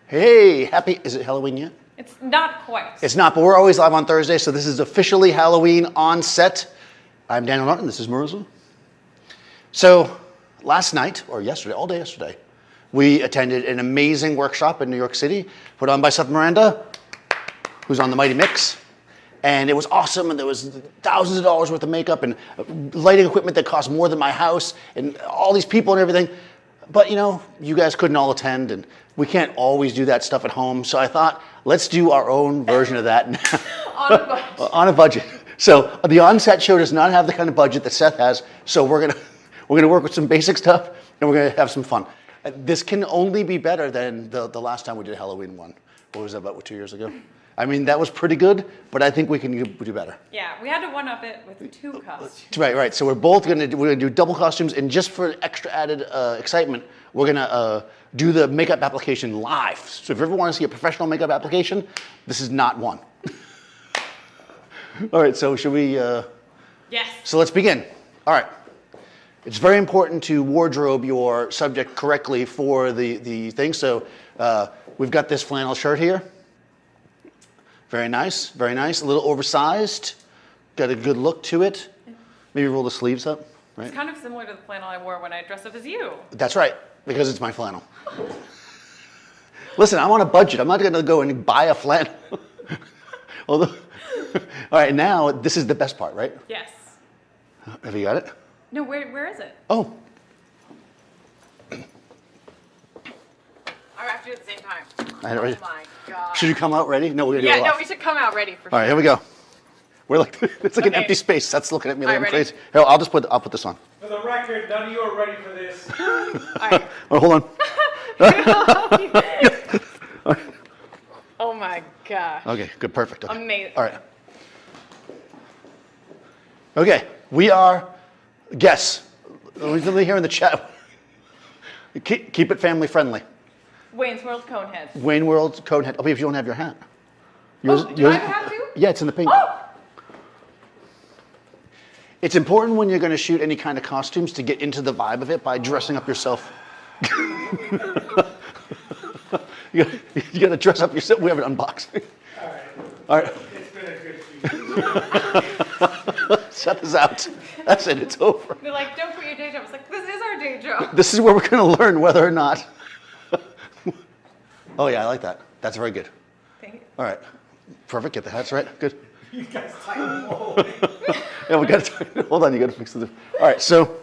Hey, is it Halloween yet? It's not quite. It's not, but we're always live on Thursday, so this is officially Halloween on set. I'm Daniel Norton, this is Marissa. So last night, or yesterday, all day yesterday, we attended an amazing workshop in New York City, put on by Seth Miranda, who's on the Mighty Mix. And it was awesome, and there was thousands of dollars worth of makeup and lighting equipment that cost more than my house, and all these people and everything. But you know, you guys couldn't all attend, and we can't always do that stuff at home. So I thought, let's do our own version of that On a budget. on a budget. So the OnSet show does not have the kind of budget that Seth has. So we're gonna work with some basic stuff, and we're gonna have some fun. This can only be better than the last time we did Halloween one. What was that, about 2 years ago? I mean, that was pretty good, but I think we can do better. Yeah, we had to one-up it with 2 costumes. Right. So we're gonna do double costumes, and just for extra added excitement, we're gonna do the makeup application live. So if you ever want to see a professional makeup application, this is not one. All right. So should we? Yes. So let's begin. All right. It's very important to wardrobe your subject correctly for the thing. So we've got this flannel shirt here. Very nice, very nice. A little oversized. Got a good look to it. Maybe roll the sleeves up, right? It's kind of similar to the flannel I wore when I dressed up as you. That's right, because it's my flannel. Listen, I'm on a budget. I'm not going to go and buy a flannel. Although, all right, now this is the best part, right? Yes. Have you got it? No, where is it? Oh. I have to do it at the same time. I had it ready. Oh my god. Should you come out ready? No, we're going to do it Yeah, live. no, we should come out ready for All right, sure. here we go. We're like, it's like an Okay. empty space. That's looking at me like All I'm right, crazy. Here, I'll put this on. For the record, none of you are ready for this. All right. Oh, hold on. Oh my gosh. Okay, good, perfect. Okay. Amazing. All right. Okay, we are, guess, let me hear in the chat. Keep it family friendly. Wayne's World Conehead. Wayne World Conehead. Oh, but if you don't have your hat. Do I have a hat too? Yeah, it's in the pink. Oh! It's important when you're going to shoot any kind of costumes to get into the vibe of it by dressing up yourself. You got to dress up yourself. We have an unboxing. All right. It's been a good few. Seth is out. That's it. It's over. They're like, don't quit your day job. It's like, this is our day job. This is where we're going to learn whether or not. Oh, yeah, I like that. That's very good. Thank you. All right. Perfect. Get the hats right. Good. You guys tighten the hole. Yeah, we got to hold on. You got to fix the. All right. So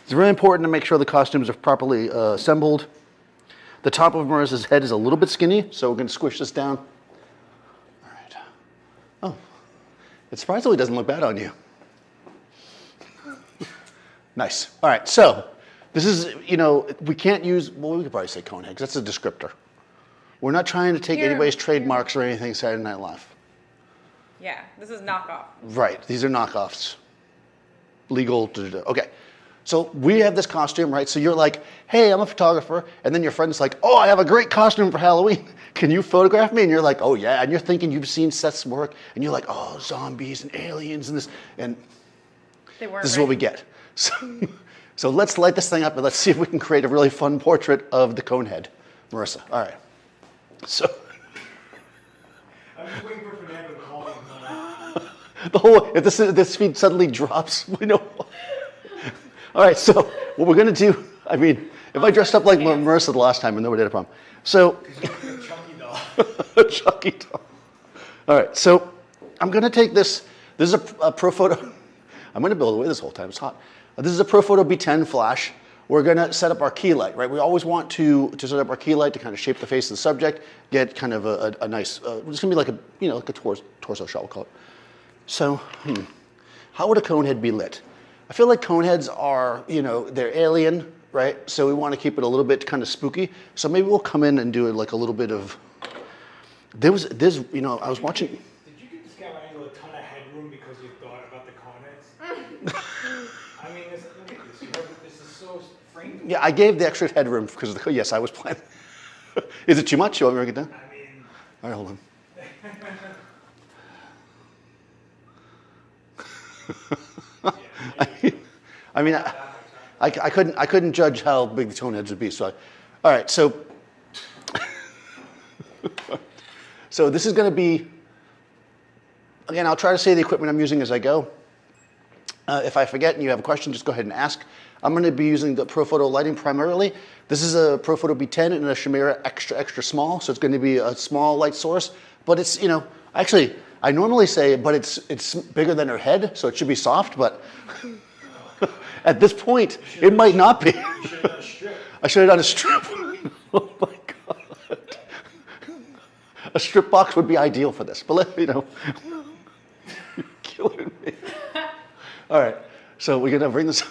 it's really important to make sure the costumes are properly assembled. The top of Marissa's head is a little bit skinny, so we're going to squish this down. All right. Oh, it surprisingly doesn't look bad on you. Nice. All right. So this is, we can't use. Well, we could probably say conehead because that's a descriptor. We're not trying to take anybody's trademarks or anything Saturday Night Live. Yeah, this is knockoff. Right. These are knockoffs. Legal. Okay. So we have this costume, right? So you're like, hey, I'm a photographer. And then your friend's like, oh, I have a great costume for Halloween. Can you photograph me? And you're like, oh, yeah. And you're thinking you've seen Seth's work. And you're like, oh, zombies and aliens and this. And this is what we get. So let's light this thing up and let's see if we can create a really fun portrait of the Conehead. Marissa. All right. So I'm just waiting for Fernando to call me. the whole, if this feed suddenly drops, we know. All right, so what we're going to do, I mean, if I dressed up like Marissa the last time and nobody had a problem. So, Chunky doll. Chucky doll. All right, so I'm going to take this. This is a Profoto. I'm going to build away this whole time. It's hot. This is a Profoto B10 flash. We're going to set up our key light, right? We always want to set up our key light to kind of shape the face of the subject, get kind of a nice, it's going to be like a torso shot, we'll call it. So, how would a conehead be lit? I feel like coneheads are, they're alien, right? So we want to keep it a little bit kind of spooky. So maybe we'll come in and do it like a little bit of, I was watching. Did you give this camera angle a ton of headroom because you thought about the coneheads? I mean, look at this. This is so framed. Yeah, I gave the extra headroom because of the, yes, I was planning. Is it too much? You want me to bring it down? I mean. All right, hold on. I couldn't judge how big the coneheads would be. So, all right. So, So this is going to be, again, I'll try to say the equipment I'm using as I go. If I forget and you have a question, just go ahead and ask. I'm going to be using the Profoto lighting primarily. This is a Profoto B10 and a Chimera extra small, so it's going to be a small light source. But it's, you know, actually, I normally say, but it's bigger than her head, so it should be soft, but at this point, it might not be. I should have done a strip. Oh my God. A strip box would be ideal for this, but let me know. You're killing me. All right, so we're gonna bring this up.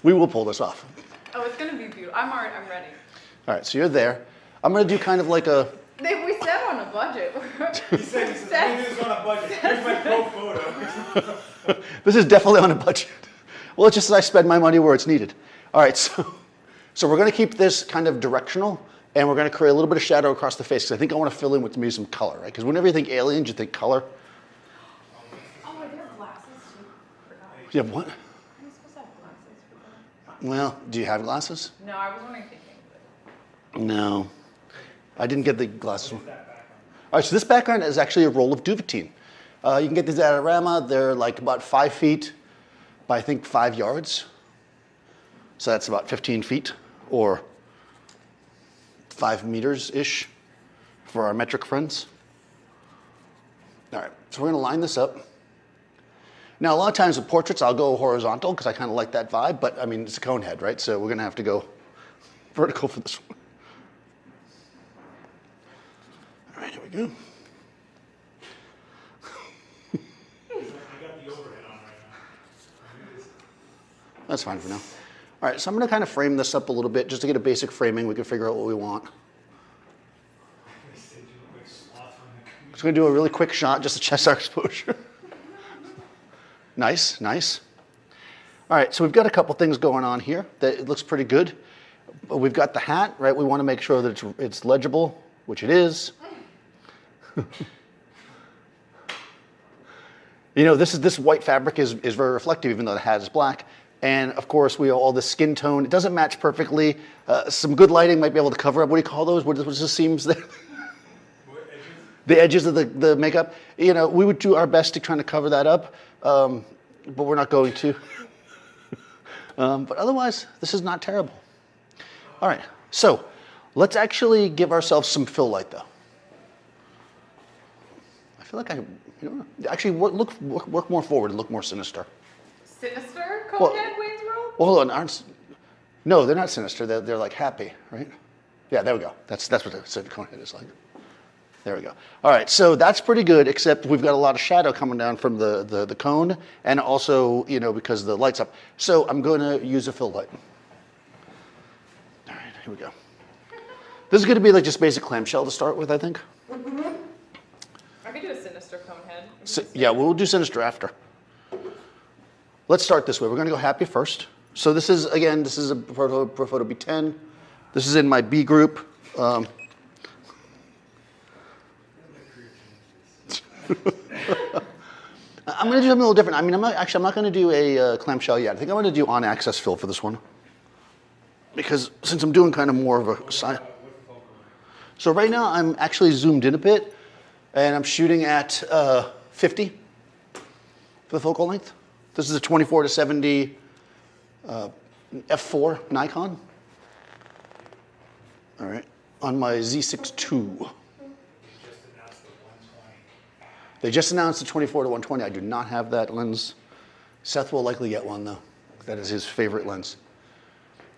We will pull this off. Oh, it's gonna be beautiful. I'm ready. All right, so you're there. I'm gonna do kind of like a. We said on a budget. He said this is on a budget. Here's my Profoto. This is definitely on a budget. Well, it's just that I spend my money where it's needed. All right, so we're gonna keep this kind of directional, and we're gonna create a little bit of shadow across the face, because I think I wanna fill in with maybe some color, right? Because whenever you think aliens, you think color. Oh, are there glasses too? You have what? Are you supposed to have glasses for that? Well, do you have glasses? No, I was only thinking. No, I didn't get the glasses. All right, so this background is actually a roll of Duvetine. You can get these at Adorama. They're like about 5 feet by, I think, 5 yards. So that's about 15 feet or 5 meters-ish for our metric friends. All right, so we're gonna line this up. Now, a lot of times with portraits, I'll go horizontal because I kind of like that vibe, but I mean, it's a cone head, right? So we're gonna have to go vertical for this one. All right, here we go. I got the overhead on right now. That's fine for now. All right, so I'm gonna kind of frame this up a little bit just to get a basic framing. We can figure out what we want. Just gonna do a really quick shot, just a chest arc exposure. Nice, nice. All right, so we've got a couple things going on here that it looks pretty good. But we've got the hat, right? We want to make sure that it's legible, which it is. You know, this white fabric is very reflective, even though the hat is black. And of course, we have all the skin tone. It doesn't match perfectly. Some good lighting might be able to cover up. What do you call those? What's the seams there? The edges of the makeup. You know, we would do our best to try to cover that up, but we're not going to. But otherwise, this is not terrible. All right, so let's actually give ourselves some fill light, though. I feel like actually work more forward and look more sinister. Sinister? Conehead, Wayne's World? Well, hold on, no, they're not sinister. They're like happy, right? Yeah, there we go. That's what the Conehead is like. There we go. All right, so that's pretty good, except we've got a lot of shadow coming down from the cone, and also, you know, because the light's up. So I'm going to use a fill light. All right, here we go. This is going to be like just basic clamshell to start with, I think. I could do a Sinister Conehead. So, yeah, we'll do Sinister after. Let's start this way. We're going to go happy first. So this is, again, this is a Profoto B10. This is in my B group. I'm going to do something a little different. I mean, I'm not going to do a clamshell yet. I think I'm going to do on-axis fill for this one. Because since I'm doing kind of more of a side. So right now I'm actually zoomed in a bit, and I'm shooting at 50 for the focal length. This is a 24 to 70 f4 Nikon. All right, on my Z6 II. They just announced the 24 to 120. I do not have that lens. Seth will likely get one, though. That is his favorite lens.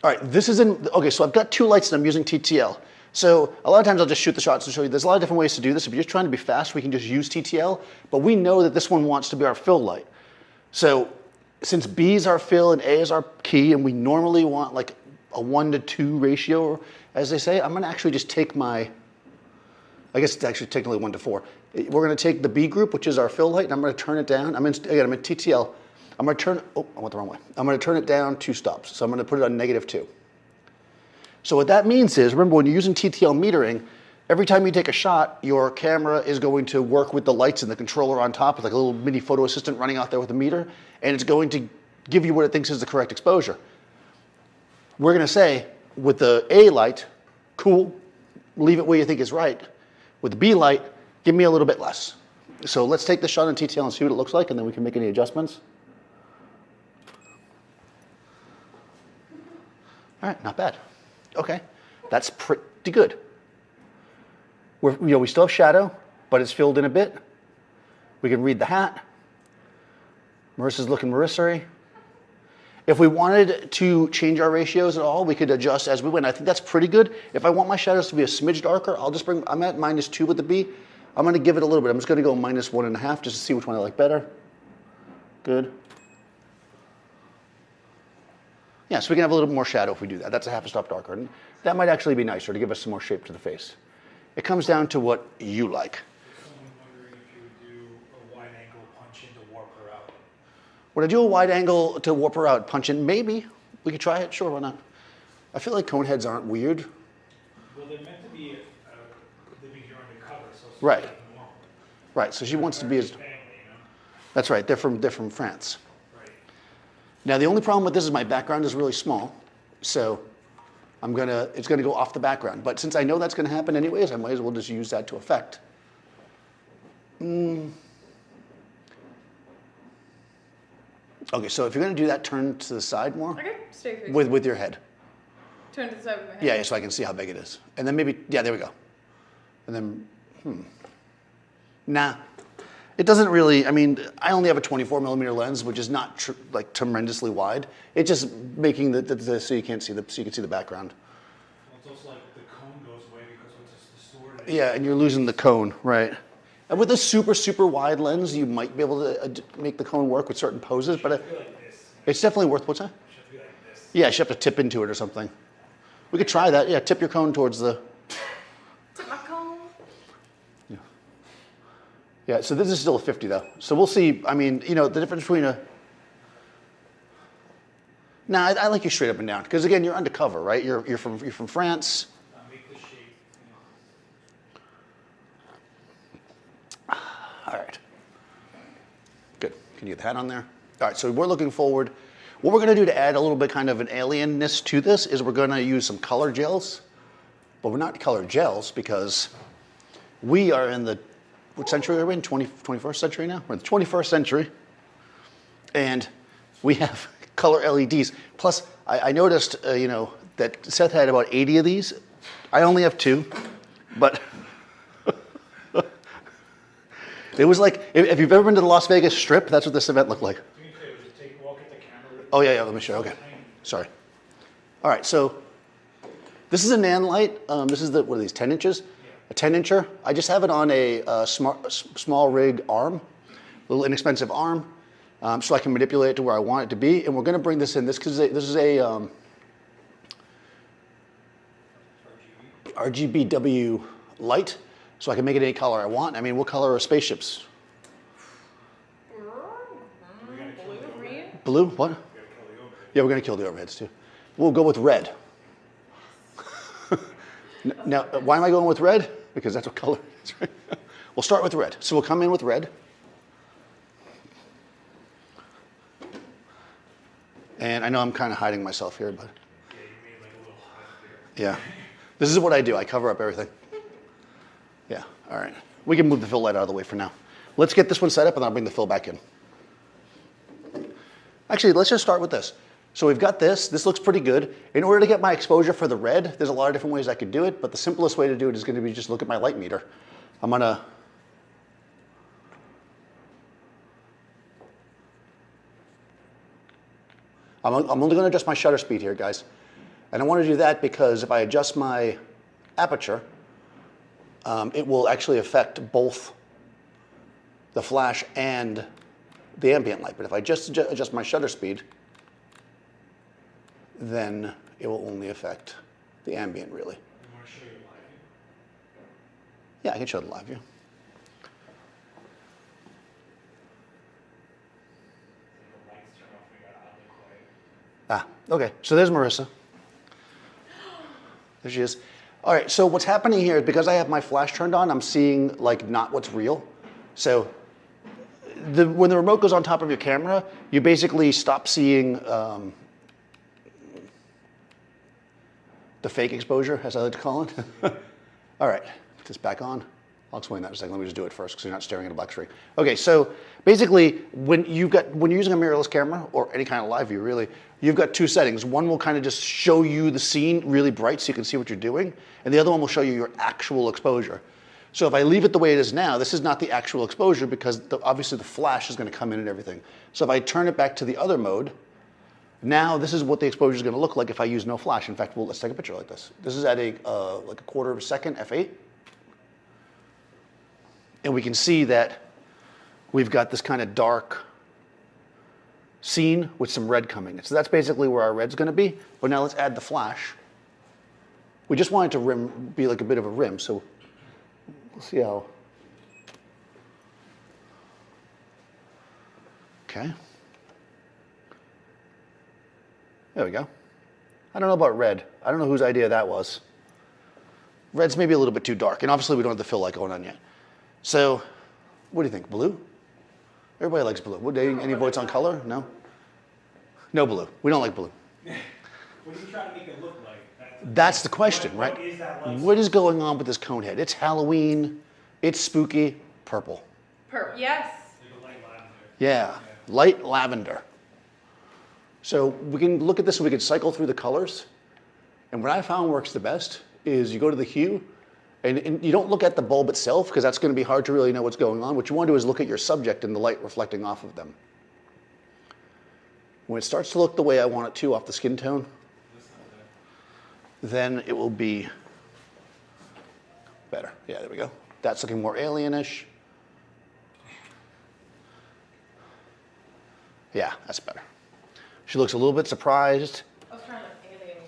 All right, this is in, okay, so I've got 2 lights and I'm using TTL. So a lot of times I'll just shoot the shots and show you. There's a lot of different ways to do this. If you're just trying to be fast, we can just use TTL. But we know that this one wants to be our fill light. So since B is our fill and A is our key, and we normally want like a 1:2 ratio, as they say, I'm going to actually just take my, I guess it's actually technically 1:4. We're going to take the B group, which is our fill light, and I'm going to turn it down. I'm in TTL. I'm going to turn, oh, I went the wrong way. I'm going to turn it down 2 stops. So I'm going to put it on -2. So what that means is, remember when you're using TTL metering, every time you take a shot, your camera is going to work with the lights and the controller on top. It's like a little mini photo assistant running out there with a meter, and it's going to give you what it thinks is the correct exposure. We're going to say, with the A light, cool, leave it where you think is right. With the B light, give me a little bit less. So let's take the shot on T-tail and see what it looks like, and then we can make any adjustments. All right, not bad. Okay, that's pretty good. We still have shadow, but it's filled in a bit. We can read the hat. Marissa's looking Marissa-y. If we wanted to change our ratios at all, we could adjust as we went. I think that's pretty good. If I want my shadows to be a smidge darker, I'm at -2 with the B. I'm going to give it a little bit. I'm just going to go -1.5 just to see which one I like better. Good. Yeah, so we can have a little more shadow if we do that. That's a half a stop darker. And that might actually be nicer to give us some more shape to the face. It comes down to what you like. Someone wondering if you would do a wide angle punch in to warp her out. Would I do a wide angle to warp her out, punch in? Maybe. We could try it. Sure, why not? I feel like cone heads aren't weird. Well, they're meant to be living here undercover, so it's Right. like normal. Right, so she wants to be as... Family, you know? That's right, they're from France. Right. Now, the only problem with this is my background is really small, so it's gonna go off the background. But since I know that's gonna happen anyways, I might as well just use that to effect. Okay, so if you're gonna do that, turn to the side more Okay, stay facing. with your head. Turn to the side with my head. Yeah, so I can see how big it is. And then maybe, yeah, there we go. And then, Nah, it doesn't really, I mean, I only have a 24mm lens, which is not like tremendously wide. It's just making so you can't see so you can see the background. Well, it's also like the cone goes away because it's distorted. Yeah, and you're losing the cone, right? And with a super, super wide lens, you might be able to make the cone work with certain poses, but Be like this. it's definitely worth, what's that? It should be like this. Yeah, you should have to tip into it or something. We could try that. Yeah, tip your cone towards the... Tip my cone. Yeah, so this is still a 50 though. So we'll see, I mean, the difference between a... Nah, I like you straight up and down. Because again, you're undercover, right? You're from France. Make the shape. All right. Good. Can you get the hat on there? All right, so we're looking forward. What we're going to do to add a little bit kind of an alienness to this is we're going to use some color gels. But we're not color gels because we are in the, what century are we in? 21st century now? We're in the 21st century. And we have color LEDs. Plus, I noticed, that Seth had about 80 of these. I only have 2, but... It was like, if you've ever been to the Las Vegas Strip, that's what this event looked like. Do me a favor, just walk at the camera. Oh, yeah, let me show you. Okay. Sorry. All right, so this is a Nan light. This is what are these, 10 inches? A 10-incher. I just have it on a small rig arm, a little inexpensive arm, so I can manipulate it to where I want it to be. And we're going to bring this in. This is a RGBW light. So I can make it any color I want. I mean, what color are spaceships? Blue, green. Blue? What? Yeah, we're going to kill the overheads too. We'll go with red. Now, why am I going with red? Because that's what color it is, right? We'll start with red. So we'll come in with red. And I know I'm kind of hiding myself here, but... Yeah, you made like a little hut here. Yeah. This is what I do. I cover up everything. Yeah, all right. We can move the fill light out of the way for now. Let's get this one set up and I'll bring the fill back in. Actually, let's just start with this. So we've got this. This looks pretty good. In order to get my exposure for the red, there's a lot of different ways I could do it, but the simplest way to do it is going to be just look at my light meter. I'm only going to adjust my shutter speed here, guys. And I want to do that because if I adjust my aperture, it will actually affect both the flash and the ambient light. But if I just adjust my shutter speed, then it will only affect the ambient, really. You want to show your live view? Yeah, I can show the live view. The lights turn off, we got oddly quiet. Ah, okay. So there's Marissa. There she is. All right, so what's happening here is because I have my flash turned on, I'm seeing like not what's real. So when the remote goes on top of your camera, you basically stop seeing the fake exposure, as I like to call it. All right, put this back on. I'll explain that in a second. Let me just do it first because you're not staring at a black screen. Okay, so basically when you're using a mirrorless camera or any kind of live view really, you've got two settings. One will kind of just show you the scene really bright so you can see what you're doing, and the other one will show you your actual exposure. So if I leave it the way it is now, this is not the actual exposure because obviously the flash is going to come in and everything. So if I turn it back to the other mode, now this is what the exposure is going to look like if I use no flash. In fact, let's take a picture like this. This is at like a quarter of a second, f8. And we can see that we've got this kind of dark scene with some red coming in. So that's basically where our red's going to be. But now let's add the flash. We just want it to be like a bit of a rim. So we'll see how. Okay. There we go. I don't know about red. I don't know whose idea that was. Red's maybe a little bit too dark. And obviously we don't have the fill light going on yet. So, what do you think? Blue? Everybody likes blue. Any votes on color? No? No blue. We don't like blue. What are you trying to make it look like? That's the question, right? What is that like? What is going on with this cone head? It's Halloween. It's spooky. Purple. Yes. Like a light lavender. Yeah. Light lavender. So we can look at this and we can cycle through the colors. And what I found works the best is you go to the hue, and you don't look at the bulb itself because that's going to be hard to really know what's going on. What you want to do is look at your subject and the light reflecting off of them. When it starts to look the way I want it to off the skin tone, then it will be better. Yeah, there we go. That's looking more alienish. Yeah, that's better. She looks a little bit surprised. I was trying to alien.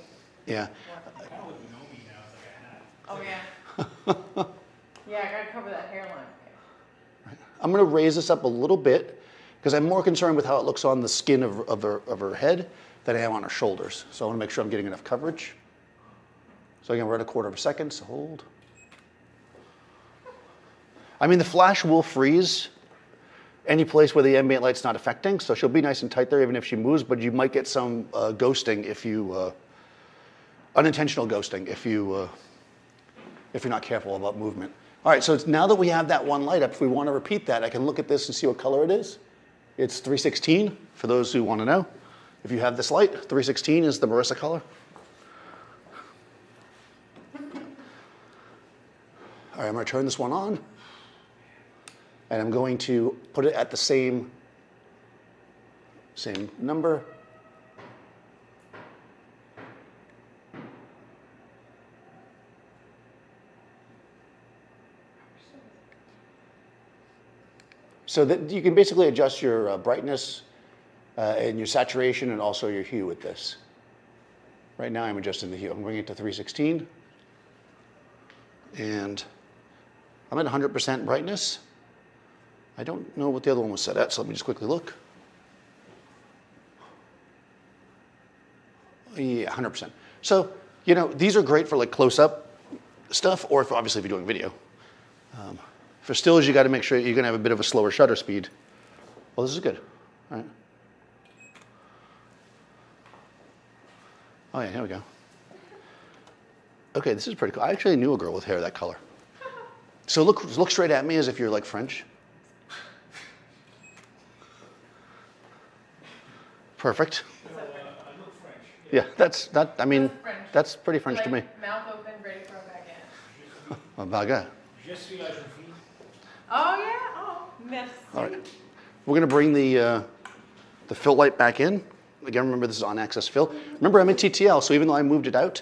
Yeah. I kind of look gnomey now. It's like a hat. Oh yeah. Yeah, I gotta cover that hairline. I'm going to raise this up a little bit because I'm more concerned with how it looks on the skin of her head than I am on her shoulders. So I want to make sure I'm getting enough coverage. So again, we're at a quarter of a second, so hold. I mean, the flash will freeze any place where the ambient light's not affecting, so she'll be nice and tight there even if she moves, but you might get some ghosting if you, unintentional ghosting if you're not careful about movement. All right, so now that we have that one light up, if we want to repeat that, I can look at this and see what color it is. It's 316, for those who want to know. If you have this light, 316 is the Marissa color. All right, I'm going to turn this one on. And I'm going to put it at the same number. So that you can basically adjust your brightness and your saturation and also your hue with this. Right now I'm adjusting the hue. I'm bringing it to 316. And I'm at 100% brightness. I don't know what the other one was set at, so let me just quickly look. Yeah, 100%. So, you know, these are great for like close-up stuff, or obviously if you're doing video. For stills, you got to make sure you're going to have a bit of a slower shutter speed. Well, this is good. All right. Oh yeah, here we go. Okay, this is pretty cool. I actually knew a girl with hair that color. So look straight at me as if you're like French. Perfect. I look French. Yeah, I mean, That's French. that's pretty French to me. Mouth open, ready for a baguette. A baguette. Je suis la jeune fille. Oh yeah. Oh, merci. All right. We're going to bring the fill light back in. Again, remember this is on access fill. Remember, I'm in TTL, so even though I moved it out,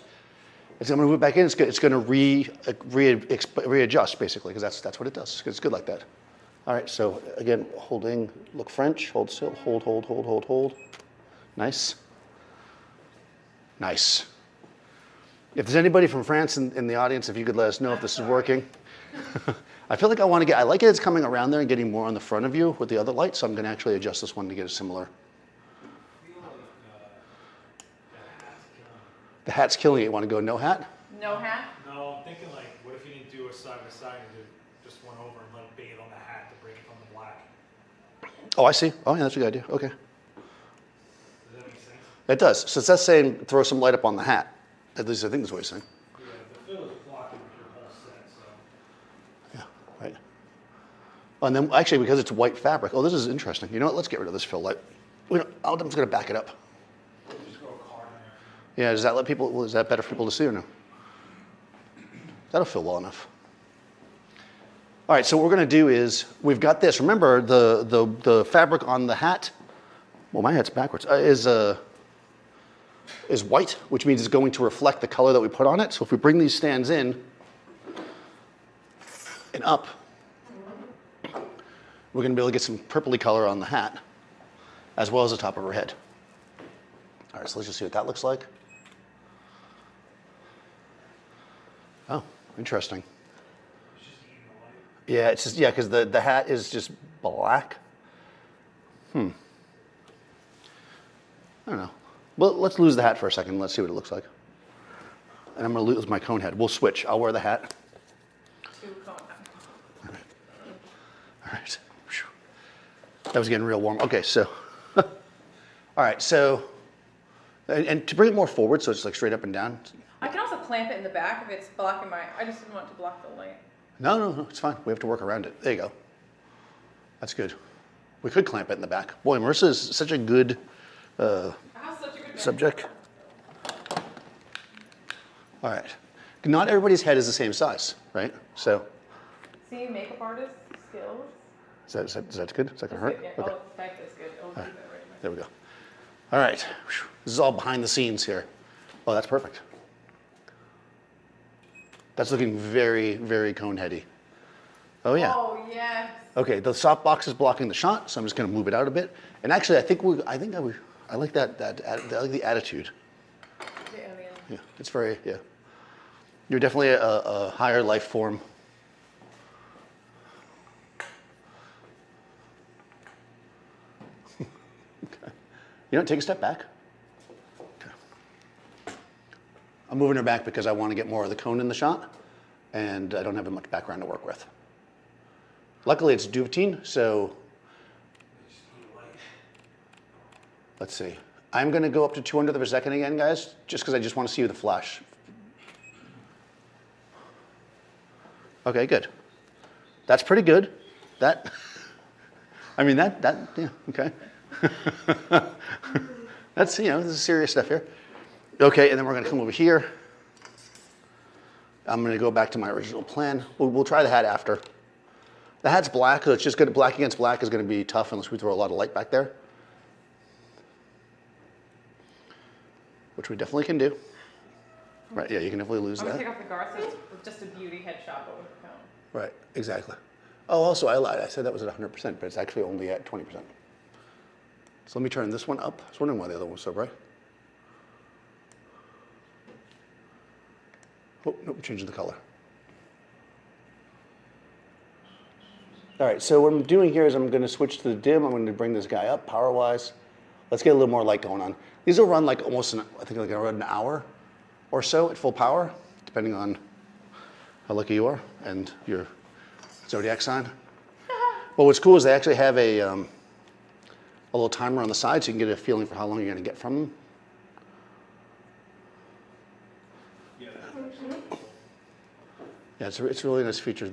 I'm going to move it back in. It's going to readjust, basically, because that's what it does. It's good like that. All right, so again, holding, look French, hold still, hold. Nice. Nice. If there's anybody from France in the audience, if you could let us know if this is working. I feel like I like it, it's coming around there and getting more on the front of you with the other light, so I'm going to actually adjust this one to get a similar. The hat's killing it. You want to go no hat? No hat. No, I'm thinking like, what if you didn't do a side by side and do just one over and let it bathe on the hat to break it from the black? Oh, I see. Oh, yeah, that's a good idea. Okay. Does that make sense? It does. So that's saying throw some light up on the hat. At least I think that's what he's saying. Yeah, the fill is blocking your whole set, so. Yeah. And then actually, because it's white fabric, oh, this is interesting. You know what? Let's get rid of this fill light. I'm just going to back it up. Just go a card in there. Yeah, does that let people, well, is that better for people to see or no? That'll fill well enough. All right, so what we're going to do is, we've got this. Remember, the fabric on the hat, well, my hat's backwards, is white, which means it's going to reflect the color that we put on it. So if we bring these stands in and up, we're going to be able to get some purpley color on the hat, as well as the top of her head. All right, so let's just see what that looks like. Oh, interesting. Yeah, it's just, yeah, because the hat is just black. I don't know. Well, let's lose the hat for a second. Let's see what it looks like. And I'm going to lose my cone head. We'll switch. I'll wear the hat. Two cone head. All right. That was getting real warm. Okay, so, all right, so, and to bring it more forward, so it's like straight up and down. I can also clamp it in the back if it's blocking my, I just didn't want to block the light. No, it's fine. We have to work around it. There you go. That's good. We could clamp it in the back. Boy, Marissa is such a good subject. All right. Not everybody's head is the same size, right? So. See, makeup artist skills. Is that good? Is that going to hurt? Yeah. Okay. Oh, that's good. Oh, All right. right. There we go. All right. This is all behind the scenes here. Oh, that's perfect. That's looking very, very cone heady. Oh, yeah. Oh, yes. Okay, the softbox is blocking the shot, so I'm just going to move it out a bit. And actually, I like I like the attitude. Yeah, it's very, yeah. You're definitely a higher life form. Okay. You know, take a step back. Okay. I'm moving her back because I want to get more of the cone in the shot, and I don't have much background to work with. Luckily, it's duvetine, so let's see. I'm going to go up to 200th of a second again, guys, just because I just want to see the flash. Okay, good. That's pretty good. That, I mean, yeah, okay. That's, you know, this is serious stuff here. Okay, and then we're going to come over here. I'm going to go back to my original plan. We'll try the hat after. The hat's black, so it's just good. Black against black is going to be tough unless we throw a lot of light back there, which we definitely can do. Right? Yeah, you can definitely lose I'm that. gonna take off the guard, so it's just a beauty headshot, but with the cone. Right. Exactly. Oh, also I lied. I said that was at 100%, but it's actually only at 20%. So let me turn this one up. I was wondering why the other one was so bright. Oh, nope, we're changing the color. All right, so what I'm doing here is I'm going to switch to the dim. I'm going to bring this guy up power-wise. Let's get a little more light going on. These will run like almost, I think like around an hour or so at full power, depending on how lucky you are and your zodiac sign. Well, what's cool is they actually have a little timer on the side so you can get a feeling for how long you're going to get from them. Yeah, it's a really nice feature.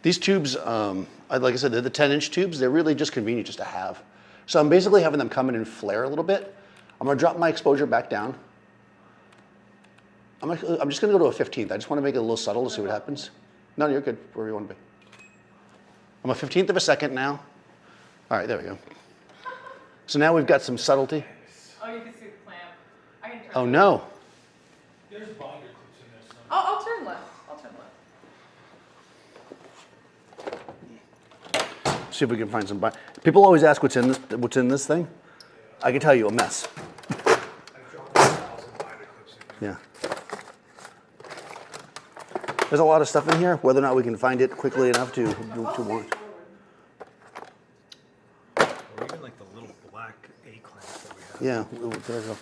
These tubes, like I said, they're the 10-inch tubes. They're really just convenient just to have. So I'm basically having them come in and flare a little bit. I'm going to drop my exposure back down. I'm just going to go to a 15th. I just want to make it a little subtle to see what happens. No, you're good where you want to be. I'm a 15th of a second now. All right, there we go. So now we've got some subtlety. Oh, you can see the clamp. I can turn. Oh, no. There's binder clips in there somewhere. I'll turn left. See if we can find some. People always ask what's in this thing. I can tell you, a mess. I've dropped 1,000 binder clips in there. Yeah. There's a lot of stuff in here. Whether or not we can find it quickly enough to warrant. Or even like the little black A clamps that we have. Yeah, there we go.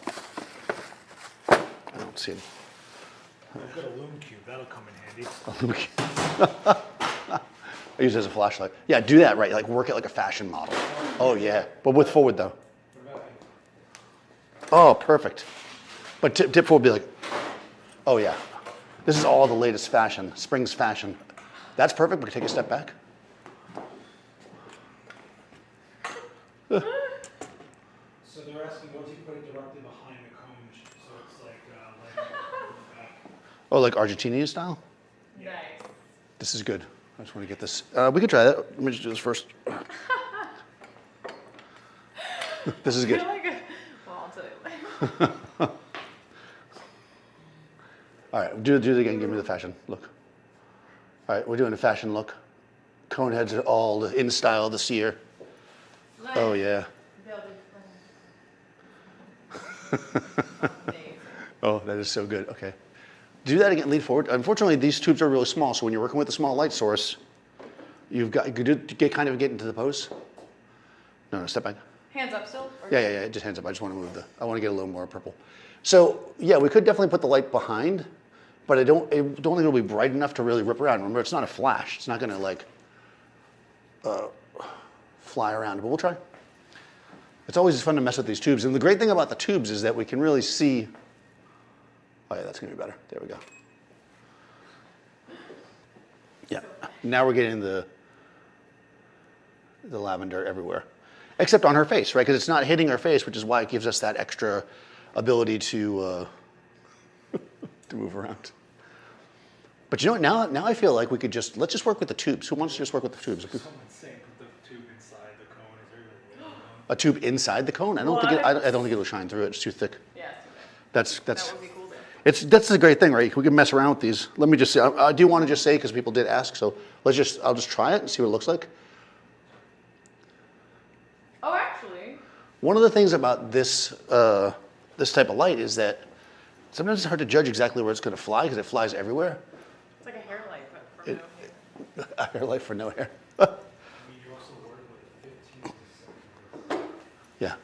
I don't see it. I've got a loom cube. That'll come in handy. A loom cube. I use it as a flashlight. Yeah, do that right. Like work it like a fashion model. Oh yeah, but with forward though. Oh, perfect. But tip forward be like, oh yeah. This is all the latest fashion, spring's fashion. That's perfect, but take a step back. So they're asking, what if you put it directly behind the cone, so it's like back? Oh, like Argentinian style? Nice. This is good. I just want to get this. We could try that. Let me just do this first. This is good. I feel like well, I'll tell you. All right, do it again. Give me the fashion look. All right, we're doing a fashion look. Cone heads are all in style this year. Oh, yeah. Oh, that is so good. Okay. Do that again, lean forward. Unfortunately, these tubes are really small, so when you're working with a small light source, you get kind of get into the pose. No, step back. Hands up still? Or Yeah, just hands up. I just want to move I want to get a little more purple. So, yeah, we could definitely put the light behind, but I don't think it'll be bright enough to really rip around. Remember, it's not a flash. It's not going to, like, fly around, but we'll try. It's always fun to mess with these tubes. And the great thing about the tubes is that we can really see. Oh, yeah, that's going to be better. There we go. Yeah. Now we're getting the lavender everywhere. Except on her face, right? Because it's not hitting her face, which is why it gives us that extra ability to to move around. But you know what? Now I feel like we could let's just work with the tubes. Who wants to just work with the tubes? Someone's saying put the tube inside the cone. Is there A tube inside the cone? I don't think it'll shine through it. It's too thick. Yeah. That's That would be cool. that's the great thing, right? We can mess around with these. Let me just say, I do want to just say because people did ask, so I'll just try it and see what it looks like. Oh, actually. One of the things about this this type of light is that sometimes it's hard to judge exactly where it's going to fly because it flies everywhere. It's like a hair light, but for no hair. A hair light for no hair. I mean, you're also working with 15 seconds. Yeah.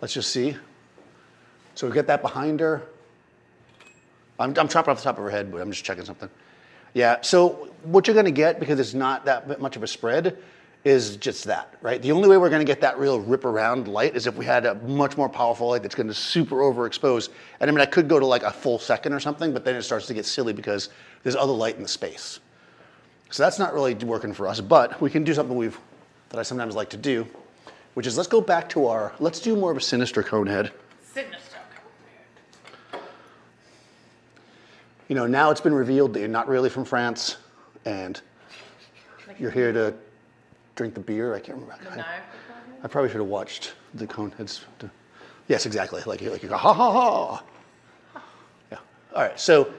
Let's just see. So we get that behind her. I'm chopping off the top of her head, but I'm just checking something. Yeah, so what you're going to get, because it's not that much of a spread, is just that, right? The only way we're going to get that real rip around light is if we had a much more powerful light that's going to super overexpose. And I mean, I could go to like a full second or something, but then it starts to get silly because there's other light in the space. So that's not really working for us, but we can do something that I sometimes like to do, which is let's go back to let's do more of a Sinister cone head. Sinister. You know, now it's been revealed that you're not really from France, and you're here to drink the beer. I can't remember. I probably should have watched the cone heads. Yes, exactly. Like you go, ha, ha, ha. Yeah. All right, so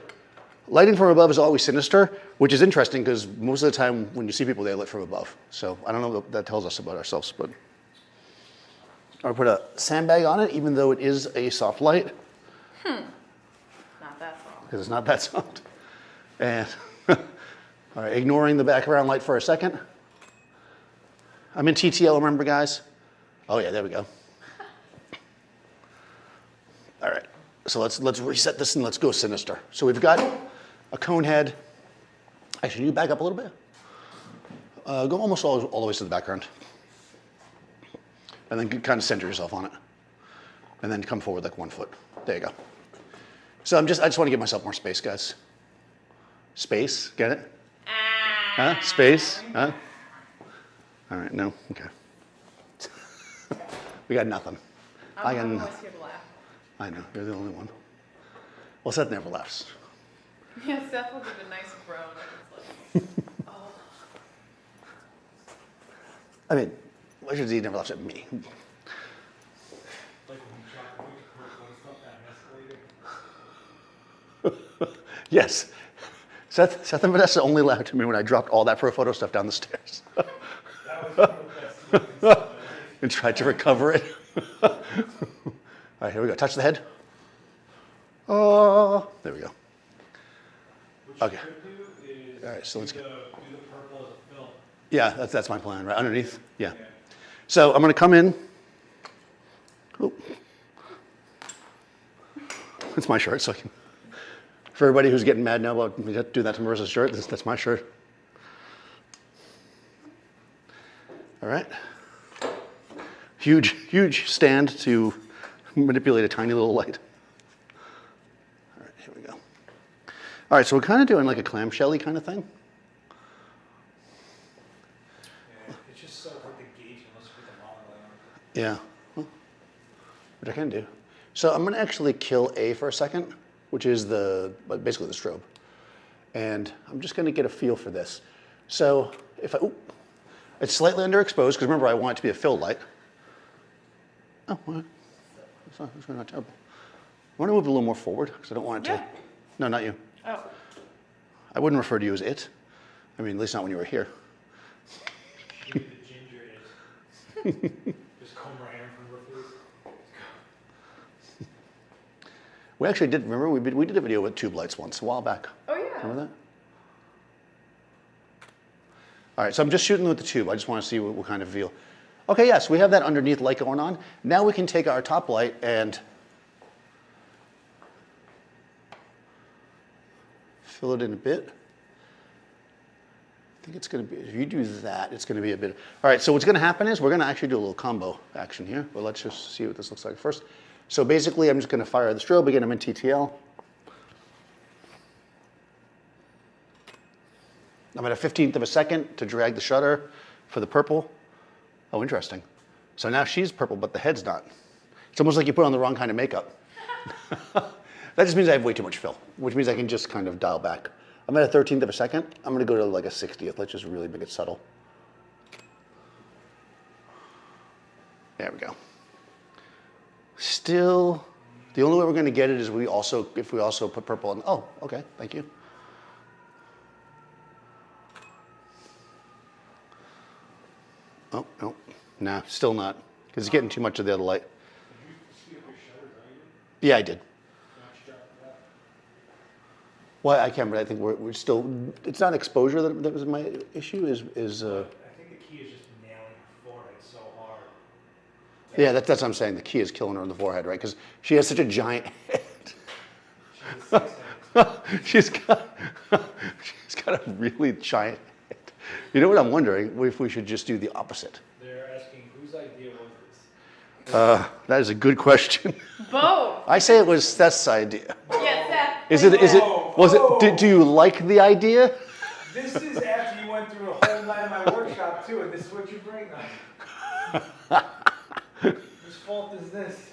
lighting from above is always Sinister, which is interesting because most of the time when you see people, they lit from above. So I don't know what that tells us about ourselves, but I'll put a sandbag on it, even though it is a soft light. Not that soft. Because it's not that soft. And all right, ignoring the background light for a second. I'm in TTL, remember, guys? Oh yeah, there we go. All right, so let's reset this and let's go Sinister. So we've got a cone head. Actually, can you back up a little bit? Go almost all the way to the background. And then kind of center yourself on it. And then come forward like 1 foot. There you go. So I just want to give myself more space, guys. Space, get it? Huh? Space? Huh? All right, no? Okay. We got nothing. I'm always here to laugh. I know, you're the only one. Well, Seth never laughs. Yeah, Seth will give a nice groan and it's like, oh. I mean, he never laughs at me. Like when you drop a big photo stuff, that escalated. Yes. Seth and Vanessa only laughed at me when I dropped all that pro photo stuff down the stairs. That was one of the best. And tried to recover it. All right, here we go. Touch the head. Oh, there we go. What Okay. you could do is All right, so let's do the purple as a fill. Yeah, that's my plan, right? Underneath? Yeah. So I'm going to come in. Oh. It's my shirt, so I can. For everybody who's getting mad now about me do that to Marissa's shirt, that's my shirt. All right. Huge stand to manipulate a tiny little light. All right, here we go. All right, so we're kind of doing like a clamshell-y kind of thing. Yeah, it's just so hard to gauge unless you put the model on Yeah, well, which I can do. So I'm gonna actually kill A for a second, which is basically the strobe. And I'm just gonna get a feel for this. So if it's slightly underexposed, because remember I want it to be a fill light. Oh, well, it's really not terrible. I want to move it a little more forward, because I don't want it to. No, not you. Oh. I wouldn't refer to you as it. I mean, at least not when you were here. Maybe the ginger is. Just comb her hair from her face. We actually did, remember, we did a video with tube lights once, a while back. Oh, yeah. Remember that? All right, so I'm just shooting with the tube. I just want to see what kind of feel. Okay, yes, we have that underneath light going on. Now we can take our top light and fill it in a bit. I think it's going to be, if you do that, it's going to be a bit. All right, so what's going to happen is we're going to actually do a little combo action here. But let's just see what this looks like first. So basically, I'm just going to fire the strobe. Again, I'm in TTL. I'm at a 15th of a second to drag the shutter for the purple. Oh, interesting. So now she's purple, but the head's not. It's almost like you put on the wrong kind of makeup. That just means I have way too much fill, which means I can just kind of dial back. I'm at a 13th of a second. I'm going to go to like a 60th. Let's just really make it subtle. There we go. Still, the only way we're going to get it is if we also put purple on. Oh, okay, thank you. Oh, no, nah, still not, because it's getting too much of the other light. Did you speed up your shutters, are you? Yeah, I did. Notched up that. Well, I can't, but I think we're still, it's not exposure that was my issue, is I think the key is just nailing her forehead so hard. yeah, that's what I'm saying. The key is killing her on the forehead, right? Because she has such a giant head. she's got a really giant head. You know what I'm wondering? If we should just do the opposite. They're asking, whose idea was this? That is a good question. Both. I say it was Seth's idea. Yes, that. Do you like the idea? This is after you went through a whole night of my workshop too, and this is what you bring us. Whose fault is this?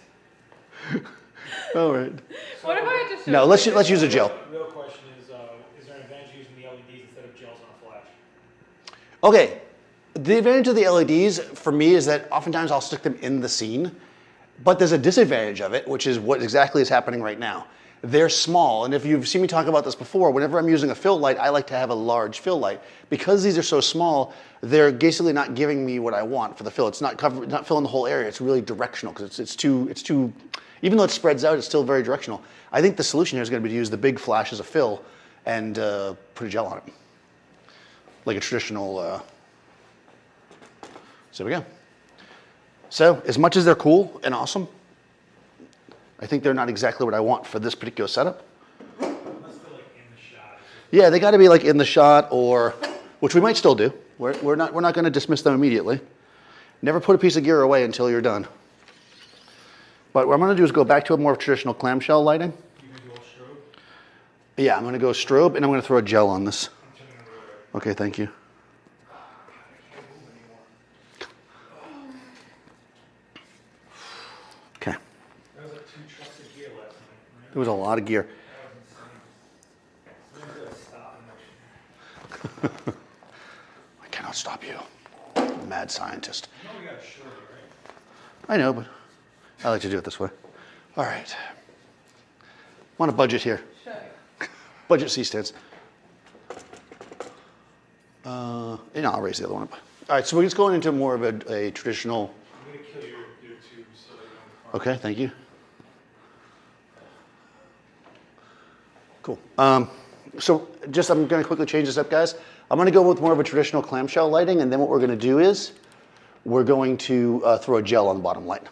All right. What if I just? No, let's use a gel. The real question is there an advantage using the LEDs instead of gels on a flash? Okay, the advantage of the LEDs for me is that oftentimes I'll stick them in the scene, but there's a disadvantage of it, which is what exactly is happening right now. They're small, and if you've seen me talk about this before, whenever I'm using a fill light, I like to have a large fill light. Because these are so small, they're basically not giving me what I want for the fill. It's not filling the whole area. It's really directional because it's too, even though it spreads out, it's still very directional. I think the solution here is going to be to use the big flash as a fill and put a gel on it. Like a traditional, so there we go. So as much as they're cool and awesome, I think they're not exactly what I want for this particular setup. Unless they're like in the shot. Yeah, they got to be like in the shot, or which we might still do. We're not going to dismiss them immediately. Never put a piece of gear away until you're done. But what I'm going to do is go back to a more traditional clamshell lighting. You can do a strobe. Yeah, I'm going to go strobe, and I'm going to throw a gel on this. I'm turning it over. Okay, thank you. I can't move anymore. Okay, That was like 2 trucks of gear last night, right? there was a lot of gear. That was insane. Someone's gonna stop and I cannot stop you, mad scientist. you know we got a shorty, right? I know, but I like to do it this way. All right. Want a budget here. Show you. Budget C-stands. And I'll raise the other one up. All right, so we're just going into more of a traditional. I'm gonna kill your tubes so that you don't. Okay, thank you. Cool. So just I'm going to quickly change this up, guys. I'm going to go with more of a traditional clamshell lighting, and then what we're going to do is we're going to throw a gel on the bottom light.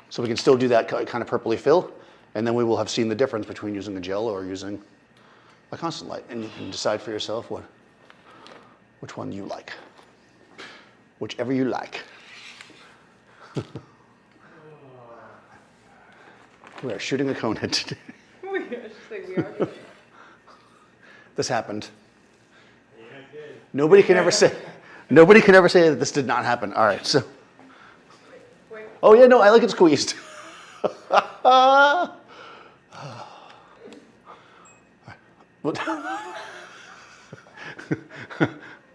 So we can still do that kind of purpley fill, and then we will have seen the difference between using a gel or using a constant light, and you can decide for yourself which one you like. Whichever you like. We are shooting a cone head today. We are just like we are. Doing it. This happened. Yeah, it did. Nobody can ever say that this did not happen. All right, so Oh yeah, no, I like it squeezed.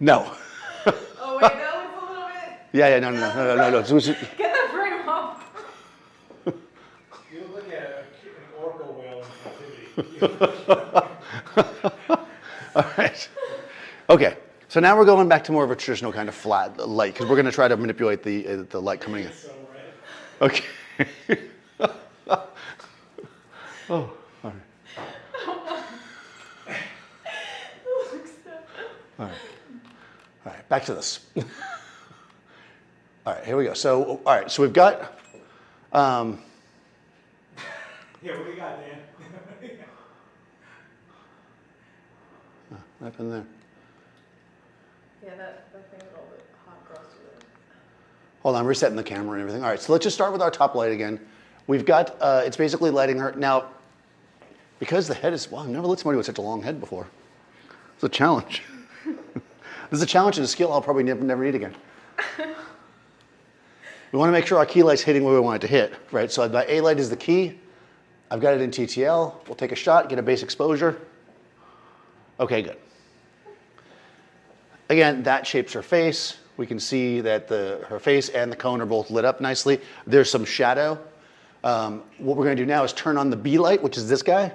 No. Oh wait, that was a little bit. Yeah, no. Get that frame up. You look at an orca whale in captivity. All right. Okay. So now we're going back to more of a traditional kind of flat light because we're going to try to manipulate the light coming in. So red. Okay. Oh, all right. All right. All right. Back to this. All right. Here we go. So, all right. So we've got. Yeah, what do you got, Dan? What happened there? Yeah, that thing with all the hot girls do it. Hold on, resetting the camera and everything. All right, so let's just start with our top light again. We've got, it's basically lighting her. Now, because the head is, wow, I've never lit somebody with such a long head before. It's a challenge. This is a challenge and a skill I'll probably never need again. We want to make sure our key light's hitting where we want it to hit, right? So my A light is the key. I've got it in TTL. We'll take a shot, get a base exposure. Okay, good. Again, that shapes her face. We can see that her face and the cone are both lit up nicely. There's some shadow. What we're going to do now is turn on the B light, which is this guy.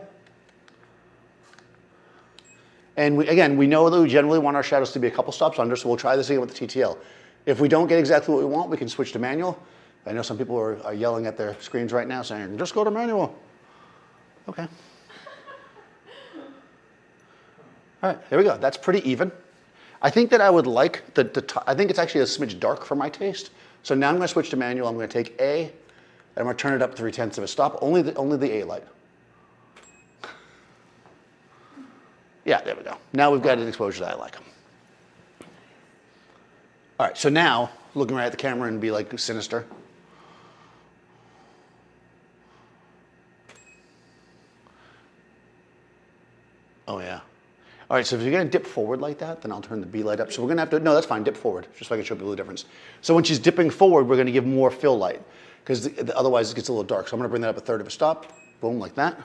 And again, we know that we generally want our shadows to be a couple stops under, so we'll try this again with the TTL. If we don't get exactly what we want, we can switch to manual. I know some people are yelling at their screens right now saying, just go to manual. Okay. All right, here we go. That's pretty even. I think that I would like I think it's actually a smidge dark for my taste. So now I'm going to switch to manual. I'm going to take A, and I'm going to turn it up 3/10 of a stop. Only the A light. Yeah, there we go. Now we've got an exposure that I like. All right, so now looking right at the camera and be like Sinister. Oh yeah. All right, so if you're going to dip forward like that, then I'll turn the B light up. So we're going to have to, no, that's fine, dip forward, just so I can show people the difference. So when she's dipping forward, we're going to give more fill light, because otherwise it gets a little dark. So I'm going to bring that up 1/3 of a stop, boom, like that.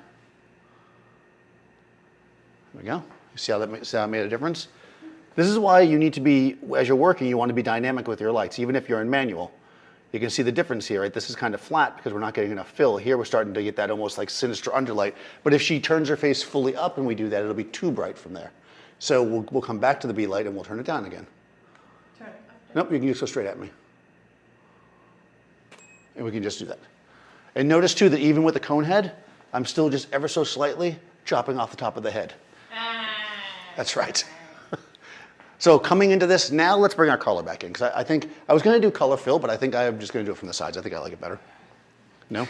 There we go. You see how that made a difference? This is why you need to be, as you're working, you want to be dynamic with your lights, even if you're in manual. You can see the difference here, right? This is kind of flat because we're not getting enough fill. Here we're starting to get that almost like Sinister underlight. But if she turns her face fully up and we do that, it'll be too bright from there. So we'll come back to the B light and we'll turn it down again. Turn it up. Nope, you can just go straight at me. And we can just do that. And notice too that even with the cone head, I'm still just ever so slightly chopping off the top of the head. That's right. So coming into this, now let's bring our color back in. Because I think, I was going to do color fill, but I think I'm just going to do it from the sides. I think I like it better. No?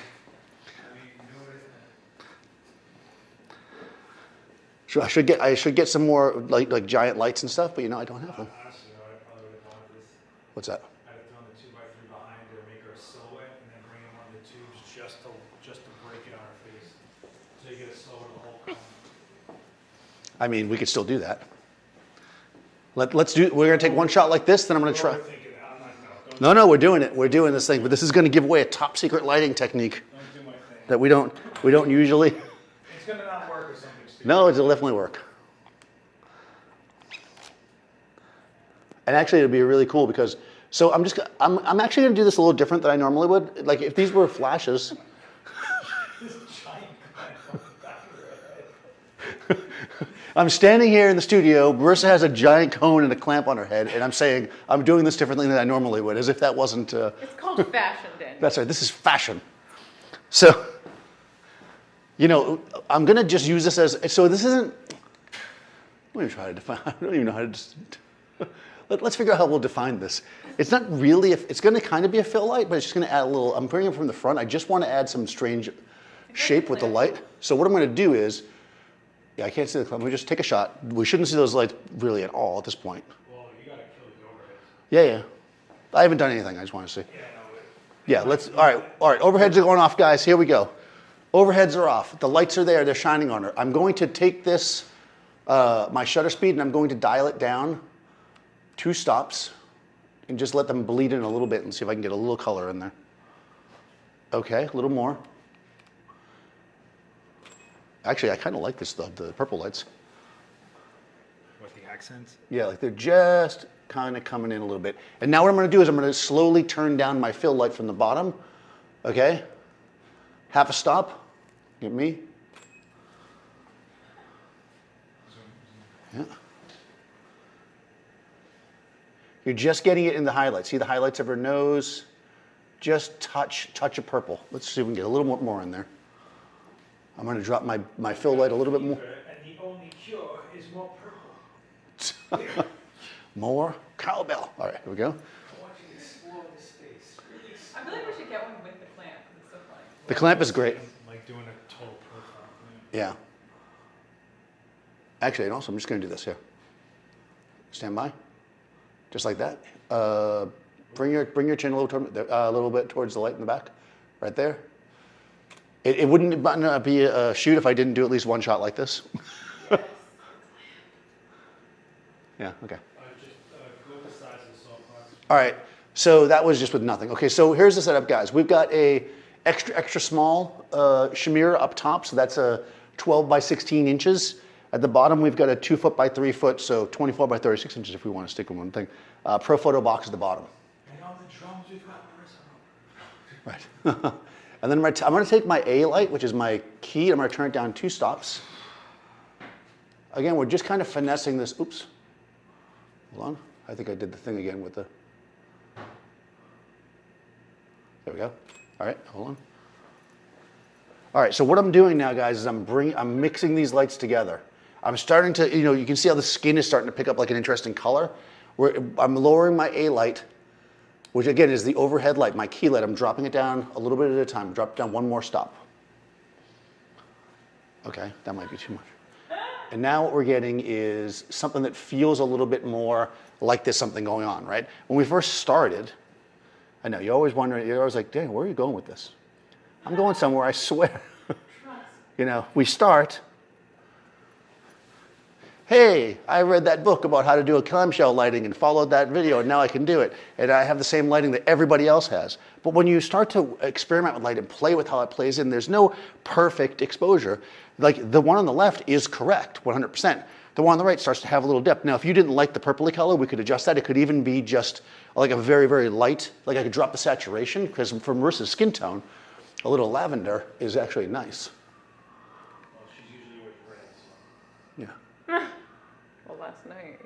So I should get some more like giant lights and stuff, but you know, I don't have them. Honestly, no, I probably would have gone with this. What's that? I'd have thrown the 2x3 behind her, make her a silhouette, and then bring in one of the tubes just to break it on her face. So you get a silhouette of the whole cone. I mean, we could still do that. Let's do. We're gonna take one shot like this, then I'm gonna try. No, we're doing it. We're doing this thing, but this is gonna give away a top secret lighting technique Don't do my thing. that we don't usually. It's gonna not work or something stupid. No, it'll definitely work. And actually, it'll be really cool because so I'm actually gonna do this a little different than I normally would. Like if these were flashes. This giant cone on the back of her head. I'm standing here in the studio. Marissa has a giant cone and a clamp on her head, and I'm saying I'm doing this differently than I normally would, as if that wasn't. It's called fashion, Daniel. That's right. This is fashion. So, you know, I'm gonna just use this as. So this isn't. Let me try to define. I don't even know how to. Let's figure out how we'll define this. It's not really. It's gonna kind of be a fill light, but it's just gonna add a little. I'm bringing it from the front. I just want to add some strange shape with the light. So what I'm gonna do is. Yeah, I can't see the clamp. We just take a shot. We shouldn't see those lights really at all at this point. Well, you gotta kill these overheads. Yeah. I haven't done anything. I just want to see. Yeah, no, Yeah, let's. All right. Overheads are going off, guys. Here we go. Overheads are off. The lights are there. They're shining on her. I'm going to take this, my shutter speed, and I'm going to dial it down 2 stops, and just let them bleed in a little bit and see if I can get a little color in there. Okay, a little more. Actually, I kind of like this, the purple lights. What, the accents? Yeah, like they're just kind of coming in a little bit. And now what I'm going to do is I'm going to slowly turn down my fill light from the bottom. Okay? Half a stop. Get me. Yeah. You're just getting it in the highlights. See the highlights of her nose? Just touch of purple. Let's see if we can get a little more in there. I'm going to drop my fill light a little bit more. And the only cure is more purple. More cowbell. All right, here we go. I want you to explore the space. Really I feel like we should get one with the clamp. It's so funny. The clamp is great. like doing a total profile. Yeah. Actually, and also I'm just going to do this here. Stand by. Just like that. Bring your chin a little bit towards the light in the back. Right there. It wouldn't be a shoot if I didn't do at least one shot like this. Yeah, okay. Go with the size of the softbox. All right, so that was just with nothing. Okay, so here's the setup, guys. We've got a extra small shamir up top, so that's a 12 by 16 inches. At the bottom, we've got a 2 foot by 3 foot, so 24 by 36 inches if we want to stick with one thing. Pro photo box at the bottom. And on the drums, we've got Marissa. Right. And then I'm going to take my A light, which is my key, and I'm going to turn it down 2 stops. Again, we're just kind of finessing this. Oops. Hold on. I think I did the thing again with the... There we go. All right, hold on. All right, so what I'm doing now, guys, is I'm mixing these lights together. I'm starting to, you can see how the skin is starting to pick up like an interesting color. I'm lowering my A light, which again is the overhead light, my key light. I'm dropping it down a little bit at a time. Drop it down one more stop. Okay, that might be too much. And now what we're getting is something that feels a little bit more like there's something going on, right? When we first started, I know, you're always wondering, you're always like, Daniel, where are you going with this? I'm going somewhere, I swear. We start, hey, I read that book about how to do a clamshell lighting and followed that video, and now I can do it. And I have the same lighting that everybody else has. But when you start to experiment with light and play with how it plays in, there's no perfect exposure. Like the one on the left is correct, 100%. The one on the right starts to have a little dip. Now, if you didn't like the purpley color, we could adjust that. It could even be just like a very, very light, like I could drop the saturation, because for Marissa's skin tone, a little lavender is actually nice. Well, she's usually with red, so. Yeah. Well, last night,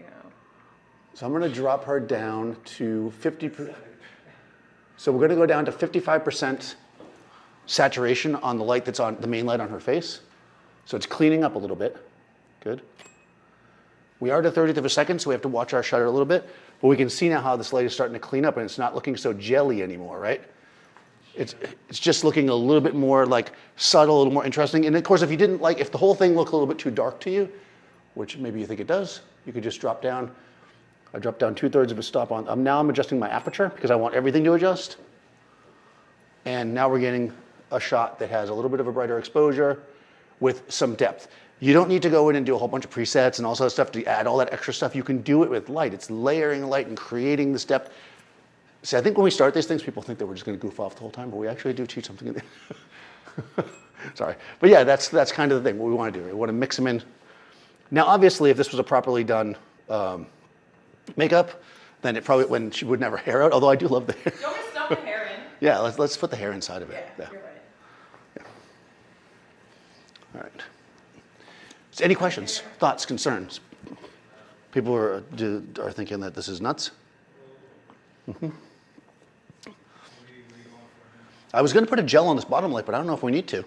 So I'm going to drop her down to 50%. So we're going to go down to 55% saturation on the light that's on the main light on her face. So it's cleaning up a little bit. Good. We are at a 30th of a second, so we have to watch our shutter a little bit. But we can see now how this light is starting to clean up, and it's not looking so jelly anymore, right? It's just looking a little bit more like subtle, a little more interesting. And of course, if the whole thing looked a little bit too dark to you, which maybe you think it does, you could just drop down. I dropped down 2/3 of a stop on. Now I'm adjusting my aperture because I want everything to adjust. And now we're getting a shot that has a little bit of a brighter exposure with some depth. You don't need to go in and do a whole bunch of presets and all sorts of stuff to add all that extra stuff. You can do it with light. It's layering light and creating this depth. See, I think when we start these things, people think that we're just going to goof off the whole time, but we actually do teach something in there. Sorry. But yeah, that's kind of the thing, what we want to do. We want to mix them in. Now, obviously, if this was a properly done makeup, then it probably, when she wouldn't have her hair out, although I do love the hair. Do you want me to stuff the hair in? Yeah, let's put the hair inside of it. Yeah, you're right. Yeah. All right. So any questions, thoughts, concerns? People are thinking that this is nuts. Mm-hmm. I was going to put a gel on this bottom light, but I don't know if we need to.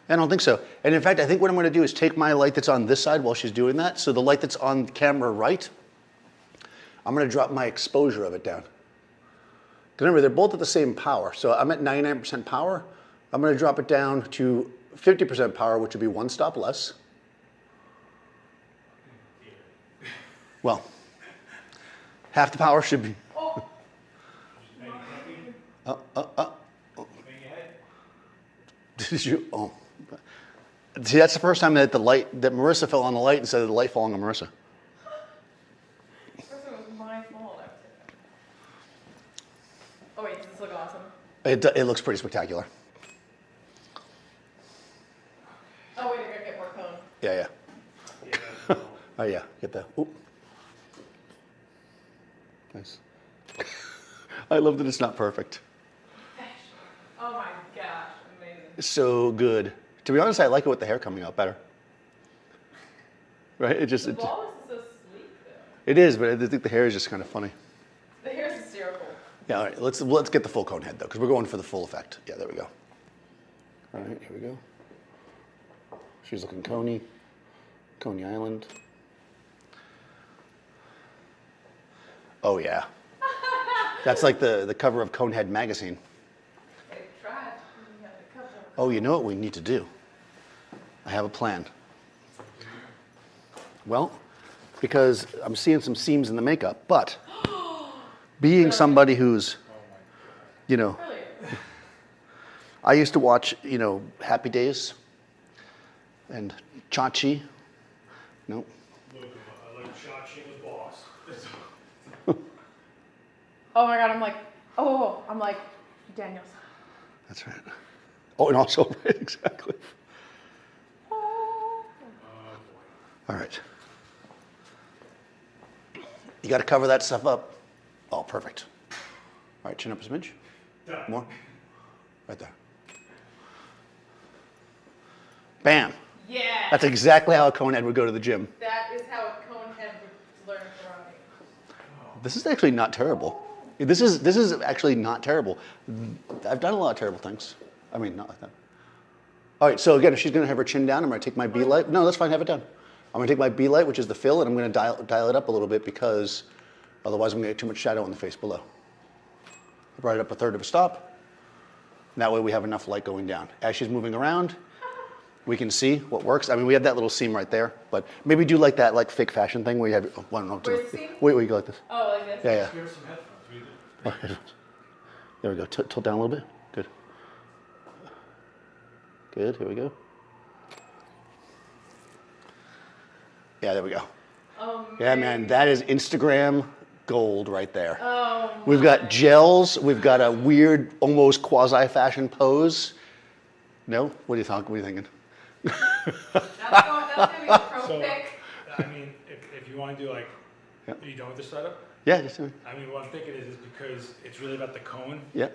I don't think so. And in fact, I think what I'm going to do is take my light that's on this side while she's doing that. So the light that's on camera right, I'm going to drop my exposure of it down. Because remember, they're both at the same power. So I'm at 99% power. I'm going to drop it down to 50% power, which would be one stop less. Well, half the power should be. Did you? Oh. See, that's the first time that that Marissa fell on the light instead of the light falling on Marissa. First, it was my fault. Oh wait, does this look awesome? It looks pretty spectacular. Oh wait, I gotta get more cone. Yeah. Yeah. Oh yeah, get that. Ooh. Nice. I love that it's not perfect. Oh my gosh, amazing. So good. To be honest, I like it with the hair coming out better. Right? The ball is so sleek though. It is, but I think the hair is just kind of funny. The hair is hysterical. Yeah, all right, let's get the full cone head though, because we're going for the full effect. Yeah, there we go. All right, here we go. She's looking Coney Island. Oh yeah. That's like the cover of Conehead magazine. They tried. We had a couple. Oh, you know what we need to do? I have a plan. Well, because I'm seeing some seams in the makeup, but being somebody who's, you know, Brilliant. I used to watch, you know, Happy Days and Chachi. No. Look, I like Chachi the boss. Oh my god, I'm like, Daniel's. That's right. Oh, and also, right, exactly. Oh. All right. You got to cover that stuff up. Oh, perfect. All right, chin up a smidge. Done. More. Right there. Bam. Yeah. That's exactly how a conehead would go to the gym. That is how a cone head would learn karate. This is actually not terrible. This is actually not terrible. I've done a lot of terrible things. I mean, not like that. All right, so again, if she's going to have her chin down, I'm going to take my B light. No, that's fine, have it done. I'm going to take my B light, which is the fill, and I'm going to dial it up a little bit because otherwise I'm going to get too much shadow on the face below. I brought it up a third of a stop. That way we have enough light going down. As she's moving around, we can see what works. I mean, we have that little seam right there, but maybe do like that like fake fashion thing where you have, I don't know. Where's the seam? Wait, you go like this. Oh, like this? Yeah. Here's some headphones. Okay. There we go. Tilt down a little bit. Good. Good. Here we go. Yeah, there we go. Oh, Yeah, man, that is Instagram gold right there. Oh, We've got gels. We've got a weird, almost quasi-fashion pose. No? What are you thinking? that's gonna be a pro So, pick. I mean, if you want to do like, Yeah. are you done with the setup? Yeah, just doing. I mean, what I'm thinking is because it's really about the cone. Yeah.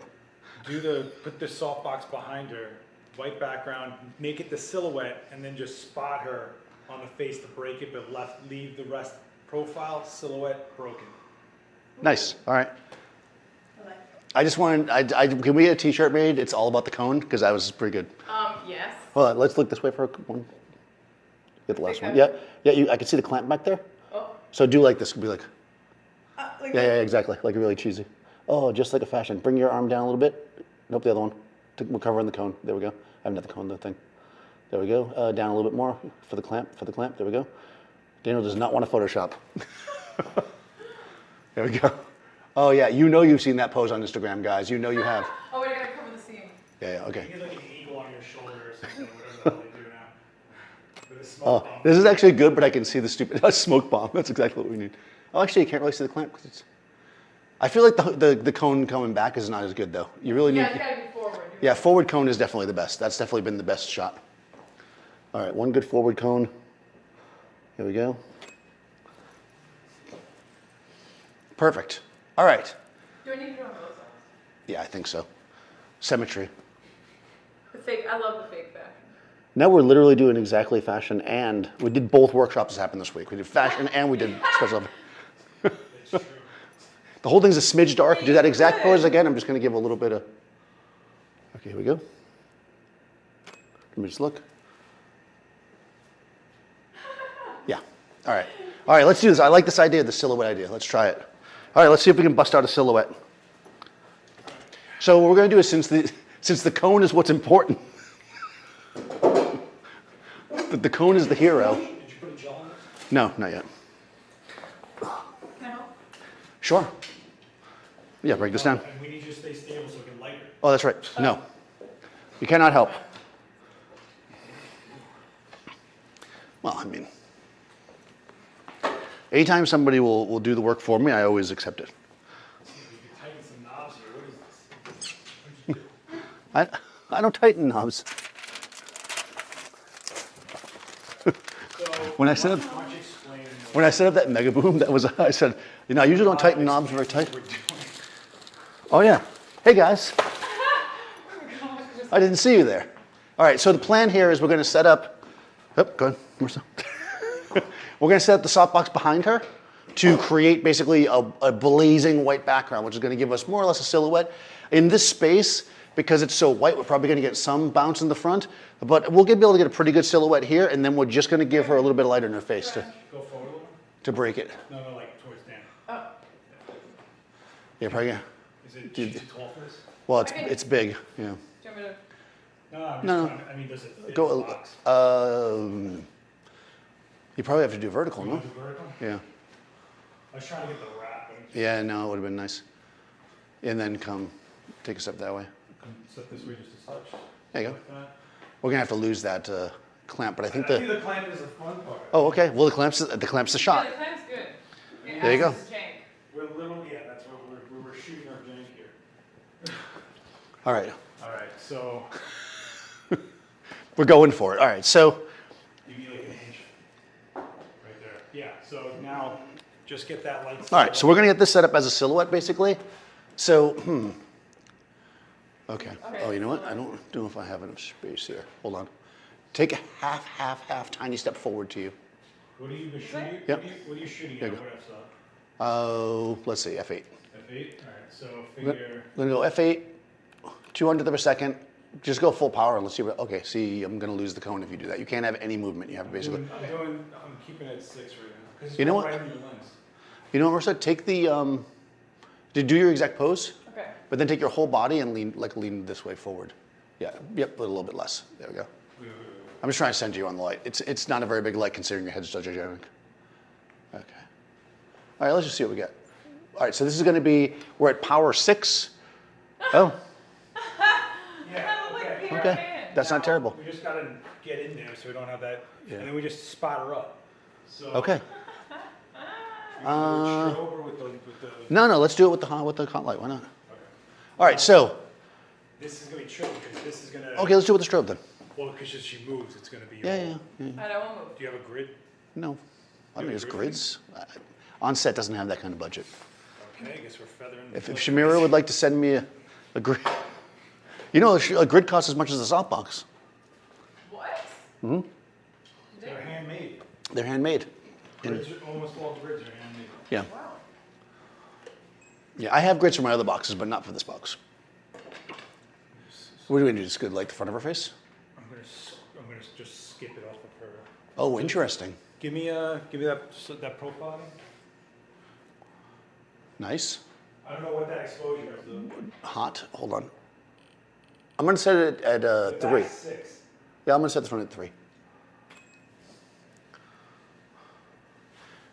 Put the softbox behind her, white background, make it the silhouette, and then just spot her on the face to break it, but leave the rest profile, silhouette, broken. Nice. All right. I like it. I just wanted. Can we get a T-shirt made? It's all about the cone because that was pretty good. Yes. Hold on. Let's look this way for one. Get the last Okay. one. Yeah. Yeah. I can see the clamp back there. Oh. So do like this. Be like. Like Yeah, exactly. Like really cheesy. Oh, just like a fashion. Bring your arm down a little bit. Nope, the other one. We're covering the cone. There we go. I have not the cone, the thing. There we go. Down a little bit more for the clamp. There we go. Daniel does not want to Photoshop. There we go. Oh yeah, you know you've seen that pose on Instagram, guys. You know you have. Oh wait, I gotta cover the seam. Yeah, You okay. get like an eagle on your shoulder or something, whatever the hell they do now. With a smoke Oh, bomb. this is actually good, but I can see the stupid smoke bomb. That's exactly what we need. Oh, actually, you can't really see the clamp because it's. I feel like the cone coming back is not as good though. You really need. Yeah, it's gotta be forward. Yeah, forward cone is definitely the best. That's definitely been the best shot. All right, one good forward cone. Here we go. Perfect. All right. Do I need to do it on both sides? Yeah, I think so. Symmetry. The fake. I love the fake fashion. Now we're literally doing exactly fashion, and we did both workshops that happened this week. We did fashion and we did special. It's true. The whole thing's a smidge dark. Do that exact pose again. I'm just going to give a little bit of. Okay, here we go. Let me just look. Yeah. All right. All right, let's do this. I like this idea, the silhouette idea. Let's try it. All right, let's see if we can bust out a silhouette. So what we're going to do is, since the cone is what's important, the cone is the hero. Did you put a gel on this? No, not yet. Can I help? Sure. Yeah, break this down. And we need you to stay stable so we can light it. Oh, that's right. No. You cannot help. Well, I mean, anytime somebody will do the work for me, I always accept it. We can tighten some knobs here. What is this? I don't tighten knobs. When I set up that Mega Boom, that was I said, you know, I usually don't tighten knobs very tight. Oh yeah. Hey guys. I didn't see you there. All right. So the plan here is we're going to set up. Oh, go ahead, Marissa. We're going to set up the softbox behind her to create basically a blazing white background, which is going to give us more or less a silhouette. In this space, because it's so white, we're probably going to get some bounce in the front, but we'll be able to get a pretty good silhouette here, and then we're just going to give her a little bit of light in her face to break it. No, like towards Dan. Oh. Yeah, probably. Is it too tall for this? Well, it's big. Yeah. Do you want me to? No, I'm just No. trying to, I mean, does it fit Go. in the box? You probably have to do vertical, You no? want to do vertical? Yeah. I was trying to get the wrap. But it's Yeah. No, it would have been nice. And then take a step that way. set this way just a touch. There you go. Like that. We're gonna have to lose that clamp, but I think I think the. the clamp is the fun part. Oh, okay. Well, the clamp's the shot. Yeah, the clamp's good. It There you adds go. to the jank. We're a little, yeah, that's what we're shooting our jank here. All right. All right, so We're going for it. All right. So. you need like an inch right there. Yeah, so now just get that light. All right. So we're gonna get this set up as a silhouette, basically. So. Okay. Oh, you know what? I don't know if I have enough space here. Hold on. Take a half, tiny step forward to you. What are you shooting? Yep. What are you shooting There at? you go. What F stop? Oh, let's see, F8. F8? All right, so I'm figure. gonna go F8, 200th of a second. Just go full power and let's see what. Okay. See, I'm gonna lose the cone if you do that. You can't have any movement. You have basically. I'm keeping it at 6 right now. 'Cause it's You know going what? right under your lens. You know what, Marissa? Take the. Do your exact pose. Okay. But then take your whole body and lean this way forward. Yeah. Yep. A little bit less. There we go. I'm just trying to send you on the light. It's not a very big light considering your head's so gigantic. Okay. All right. Let's just see what we get. All right. So this is going to be. We're at power 6. Oh. Yeah, That looked like Peter Okay. Pan. That's not terrible. We just gotta get in there so we don't have that, Yeah. and then we just spot her up. So Okay. we can do a strobe with the. No. Let's do it with the hot light. Why not? Okay. All right. So. This is gonna be tricky because this is gonna. Okay. Let's do it with the strobe then. Well, because as she moves, it's gonna be. Yeah. I don't want to move. Do you have a grid? No. I You mean, have it's a grids. OnSet doesn't have that kind of budget. Okay, I guess we're feathering. the If flip. Shamira would like to send me a grid. You know, a grid costs as much as a softbox. What? They're handmade. They're handmade. Grids are, almost all grids are handmade. Yeah. Wow. Yeah, I have grids for my other boxes, but not for this box. What are we going to do? Just go like the front of her face? I'm gonna just skip it off of her. Oh, interesting. Give me that profile. Nice. I don't know what that exposure is though. Hot. Hold on. I'm going to set it at The 3. back's 6. Yeah, I'm going to set this one at 3.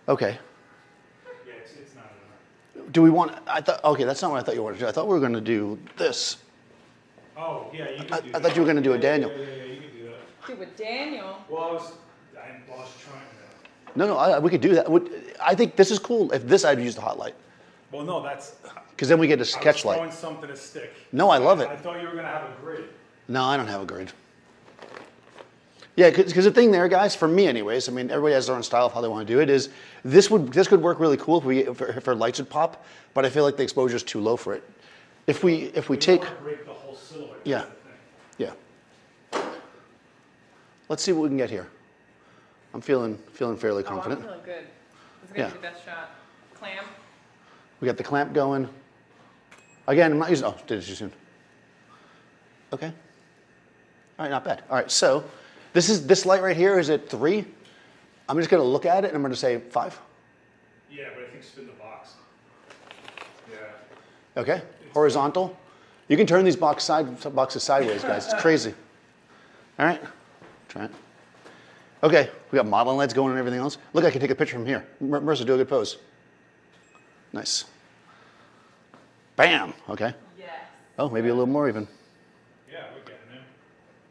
Okay. Yeah, it's not enough. Do we want, okay, that's not what I thought you wanted to do. I thought we were going to do this. Oh, yeah, you can do I that. thought you were going to do a Daniel. Yeah, you can do that. Dude, with Daniel. Well, I was trying to. No, we could do that. I think this is cool. If this, I'd use the hot light. Well, no, that's. Because then we get a I was sketch light. throwing something to stick. No, I love it. I thought you were gonna have a grid. No, I don't have a grid. Yeah, because the thing there, guys, for me anyways, I mean, everybody has their own style of how they want to do it, is this could work really cool if our lights would pop, but I feel like the exposure is too low for it. If we take, Want to break the whole silhouette. Yeah. That's the thing. yeah. Let's see what we can get here. I'm feeling fairly Oh, I'm confident. feeling good. This is gonna Yeah. be the best shot. Clam. We got the clamp going. Again, I'm not using, did it too soon. Okay. All right, not bad. All right, so this light right here is at 3. I'm just gonna look at it and I'm gonna say 5. Yeah, but I think spin the box. Yeah. Okay, horizontal. You can turn these boxes sideways, guys. It's crazy. All right, try it. Okay, we got modeling lights going and everything else. Look, I can take a picture from here. Marissa, do a good pose. Nice. Bam. Okay. Yes. Oh, maybe a little more even. Yeah, we're getting there.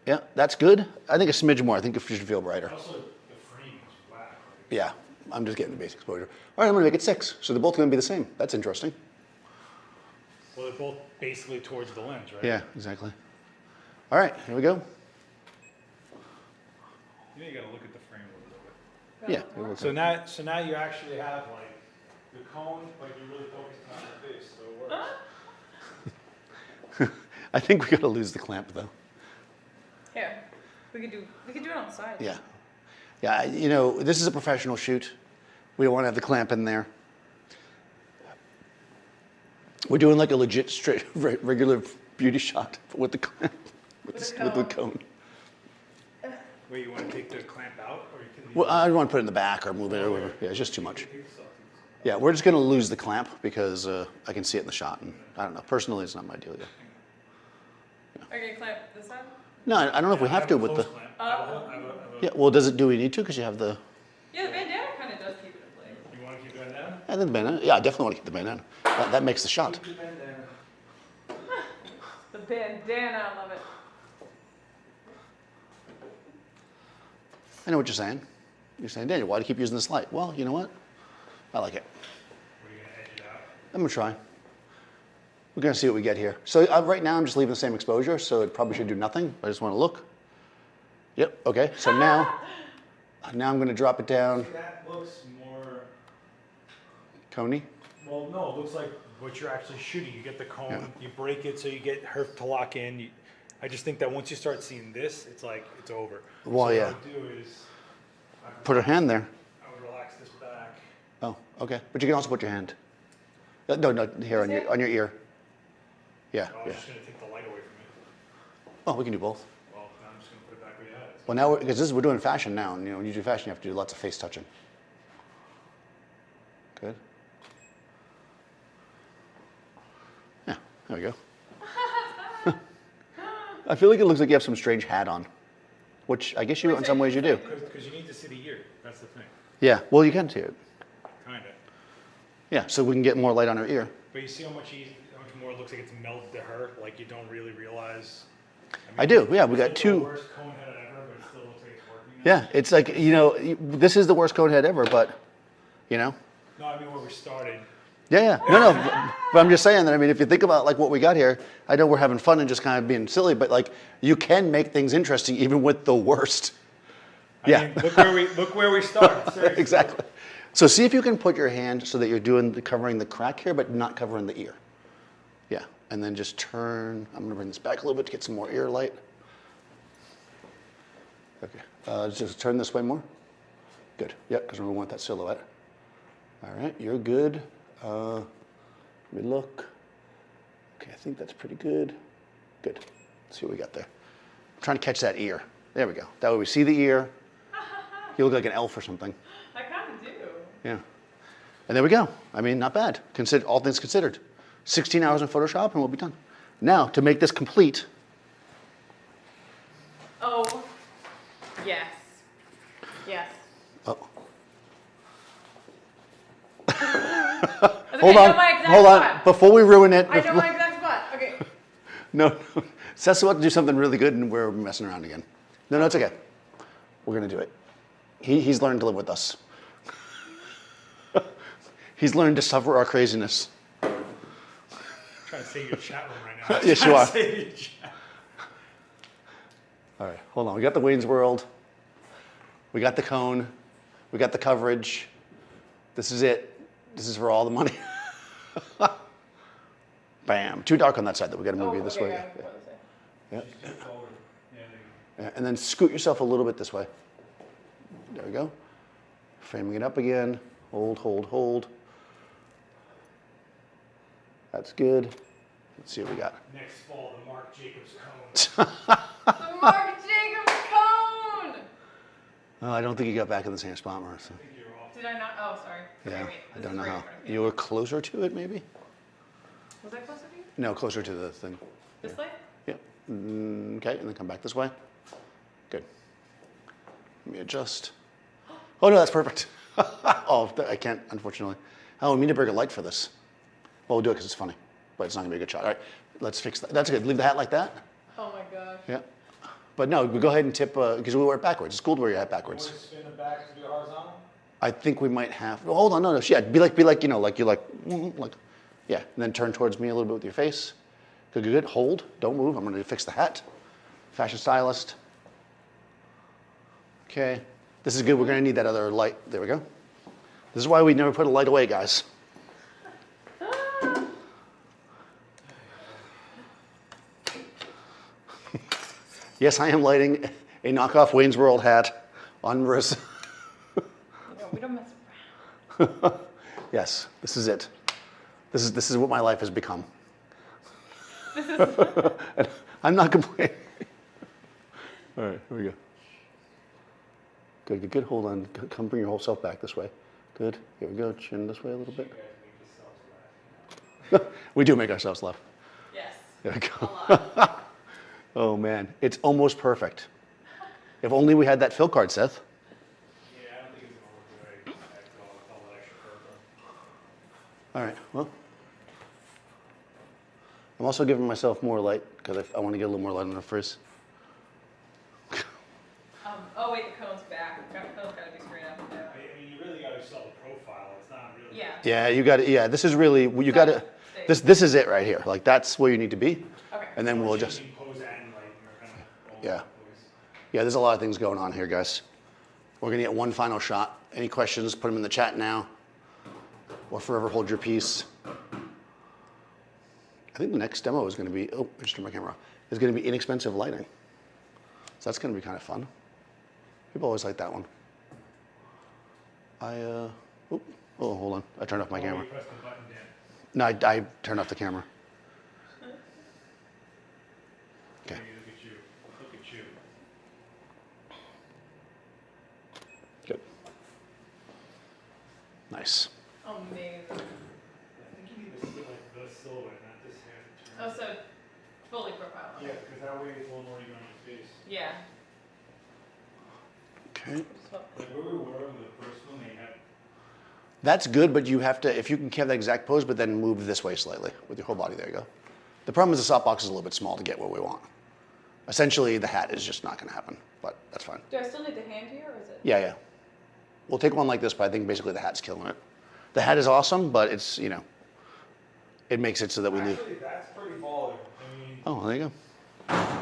Yeah, that's good. I think a smidge more. I think it should feel brighter. Also, the frame is black. Yeah, I'm just getting the basic exposure. All right, I'm gonna make it 6. So they're both gonna be the same. That's interesting. Well, they're both basically towards the lens, right? Yeah, exactly. All right, here we go. You know, you gotta look at the frame a little bit. Yeah. It looks So now you actually have like the cone, but you're really focused on the face, so it works. I think we got to lose the clamp though. Here, we could do it on the side. Yeah. Yeah, you know, this is a professional shoot. We don't want to have the clamp in there. We're doing like a legit straight regular beauty shot with the clamp, with the cone. Wait, you want to take the clamp out, or you can leave Well, I don't want to put it in the back or move it or whatever. Yeah, it's just too much. Yeah, we're just going to lose the clamp because I can see it in the shot. And I don't know. Personally, it's not my deal yet. Are you gonna clamp this side? No, I don't know if we have to with the. Yeah, well, do we need to? Because you have the. Yeah, the bandana kind of does keep it in place. You want to keep the bandana? And the bandana. Yeah, I definitely want to keep the bandana. That makes the shot. Keep the bandana. The bandana, I love it. I know what you're saying. You're saying, Daniel, why do you keep using this light? Well, you know what? I like it. What are you gonna edge it out? I'm gonna try. We're gonna see what we get here. So right now I'm just leaving the same exposure, so it probably should do nothing. I just want to look. Yep. Okay. So now I'm gonna drop it down. That looks more. Coney. Well, no, it looks like what you're actually shooting. You get the cone, you break it so you get her to lock in. I just think that once you start seeing this, it's like it's over. Well, so yeah. What I would do is Put her hand there. I would relax this back. Oh, okay. But you can also put your hand. No, here on your ear. Yeah. I was Yeah. just gonna take the light away from it. Oh, we can do both. Well, now I'm just gonna put it back where you had it. Well, now because we're doing fashion now, and you know when you do fashion, you have to do lots of face touching. Good. Yeah. There we go. I feel like it looks like you have some strange hat on, which I guess you, in some ways, you do. Because you need to see the ear. That's the thing. Yeah. Well, you can see it. Kinda. Yeah. So we can get more light on her ear. But you see how much more it looks like it's melted to her? Like you don't really realize. I do. Yeah. We got It's two. the worst cone head ever, but it still looks like it's working. Yeah. It's like this is the worst cone head ever, but No, I mean where we started. Yeah. No. But I'm just saying that. I mean, if you think about like what we got here, I know we're having fun and just kind of being silly, but like you can make things interesting even with the worst. I mean, look where we started. Seriously. Exactly. So see if you can put your hand so that you're covering the crack here, but not covering the ear. Yeah. And then just turn. I'm going to bring this back a little bit to get some more ear light. Okay. Just turn this way more. Good. Yep, because we want that silhouette. All right. You're good. Let me look. Okay, I think that's pretty good. Good. Let's see what we got there. I'm trying to catch that ear. There we go. That way we see the ear. You look like an elf or something. I kind of do. Yeah. And there we go. I mean, not bad. All things considered. 16 hours in Photoshop and we'll be done. Now, to make this complete. Oh, yes. Yes. Oh. Okay, Hold I on. know my exact Hold on. spot. Before we ruin it. I know my exact spot. Okay. No. Seth's about to do something really good and we're messing around again. No, it's okay. We're going to do it. He's learned to live with us. He's learned to suffer our craziness. I'm trying to save your chat room right now. Yes, you are. Save your chat. All right, hold on. We got the Wayne's World. We got the cone. We got the coverage. This is it. This is for all the money. Bam. Too dark on that side, though. We got to move you this way. Yeah. Just forward. Yeah, there you Yeah. And then scoot yourself a little bit this way. There we go. Framing it up again. Hold, hold, hold. That's good. Let's see what we got. go. Next fall, the Marc Jacobs cone. The Marc Jacobs cone! Oh, I don't think you got back in the same spot, Martha. I think you're off. Did I not? Oh, sorry. Yeah, Wait, I this don't is know right in how. front of me. You were closer to it, maybe? Was I closer to you? No, closer to the thing. This way? Yeah. Okay, and then come back this way. Good. Let me adjust. Oh, no, that's perfect. Oh, I can't, unfortunately. Oh, we need to bring a light for this. Well, we'll do it because it's funny, but it's not going to be a good shot. All right, let's fix that. That's good. Leave the hat like that. Oh my gosh. Yeah. But no, we go ahead and tip, because we wear it backwards. It's cool to wear your hat You backwards. want to spin it back to do it horizontal? I think we might have, oh, hold on, no, yeah, be like, like, yeah, and then turn towards me a little bit with your face. Good, good, good. Hold, don't move. I'm going to fix the hat. fashion stylist. Okay, this is good. We're gonna need that other light. There we go. This is why we never put a light away, guys. Yes, I am lighting a knockoff Wayne's World hat on Marissa. We don't mess around. Yes, this is it. This is what my life has become. And I'm not complaining. All right, here we go. Good, good, good. Hold on. Come bring your whole self back this way. Good. Here we go. Chin this way a little bit. We do make ourselves laugh. Yes. There we A go. lot. Oh man, it's almost perfect. If only we had that fill card, Seth. Yeah, I don't think it's gonna work the way I thought with all that extra purple. All right. Well, I'm also giving myself more light because I want to get a little more light on the frizz. Oh wait, the cone's back. The cone's gotta be straight up. Yeah. I mean, you really gotta sell the profile. It's not really. Yeah. Yeah, you got to. Yeah, this is really you got to. This is it right here. Like that's where you need to be. Okay. And then we'll just. Pose and light, you're kind of all Yeah. over the place. Yeah, there's a lot of things going on here, guys. We're gonna get one final shot. Any questions? Put them in the chat now, or forever hold your peace. I think the next demo is going to be. Oh, I just turned my camera off. Is going to be inexpensive lighting. So that's going to be kind of fun. People always like that one. Oh, hold on. I turned off my camera. You press the button, Dan. No, I turned off the camera. Okay. Hey, look at you. Look at you. Good. Nice. Amazing. I think you need the silhouette, not this hair. Oh, so fully profile. Yeah, because that way it won't already on your face. Yeah. Okay. Like where we were with the first one, they had. That's good, but you have to, if you can have that exact pose, but then move this way slightly with your whole body. There you go. The problem is the softbox is a little bit small to get what we want. Essentially, the hat is just not going to happen, but that's fine. Do I still need the hand here, or is it? Yeah, yeah. We'll take one like this, but I think basically the hat's killing it. The hat is awesome, but it's, it makes it so that we leave. Actually, that's pretty baller. I mean, Oh, there you go.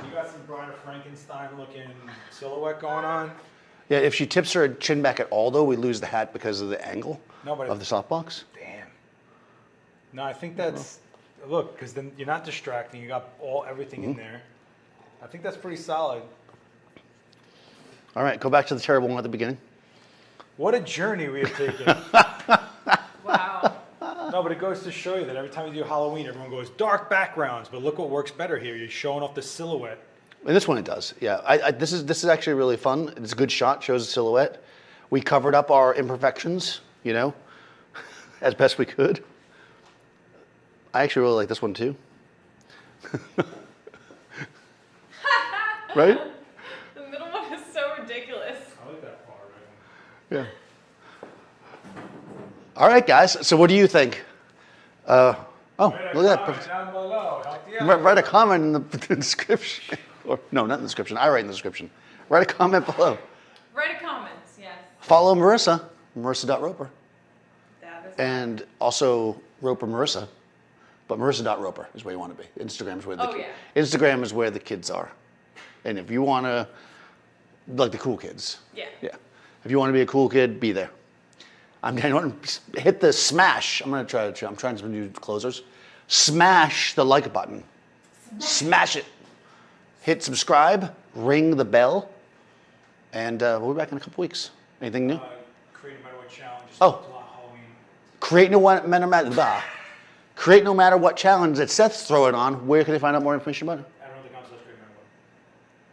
you got some Brian Frankenstein looking silhouette going on. Yeah, if she tips her chin back at all, though, we lose the hat because of the angle of the softbox. Damn. No, I think that's look, because then you're not distracting. You got everything in there. I think that's pretty solid. All right, go back to the terrible one at the beginning. What a journey we have taken. Wow. No, but it goes to show you that every time you do Halloween, everyone goes dark backgrounds. But look what works better here. You're showing off the silhouette. And this one it does, yeah. This is actually really fun. It's a good shot, shows a silhouette. We covered up our imperfections, as best we could. I actually really like this one too. Right? The middle one is so ridiculous. I like that far right. Yeah. All right, guys. So what do you think? Look at that. Down below. Help you out. Write a comment in the description. Or no, not in the description. I write in the description. Write a comment below. Write a comment, yes. Follow Marissa, Marissa.Roper. That is And also Roper Marissa. But Marissa.Roper is where you want to be. Instagram is where Instagram is where the kids are. And if you want to, like the cool kids. Yeah. Yeah. If you want to be a cool kid, be there. I'm going to hit the smash. I'm trying some new closers. Smash the like button. Smash it. Hit subscribe, ring the bell, and we'll be back in a couple weeks. Anything new? Create no matter what challenge. Oh. Halloween. Create no matter what challenge that Seth's throwing on. Where can they find out more information about it?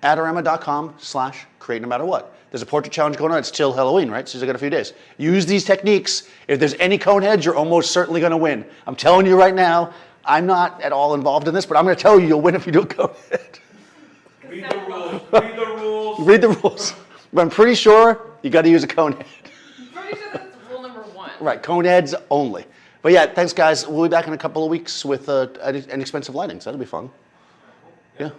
Adorama.com/create no matter what. There's a portrait challenge going on. It's till Halloween, right? So you got a few days. Use these techniques. If there's any cone heads, you're almost certainly going to win. I'm telling you right now. I'm not at all involved in this, but I'm going to tell you you'll win if you do a cone head. Read the rules. Read the rules. Read the rules. But I'm pretty sure you got to use a cone head. I'm pretty sure that's rule number 1. Right, cone heads only. But yeah, thanks guys. We'll be back in a couple of weeks with inexpensive lighting, so that'll be fun. Yeah.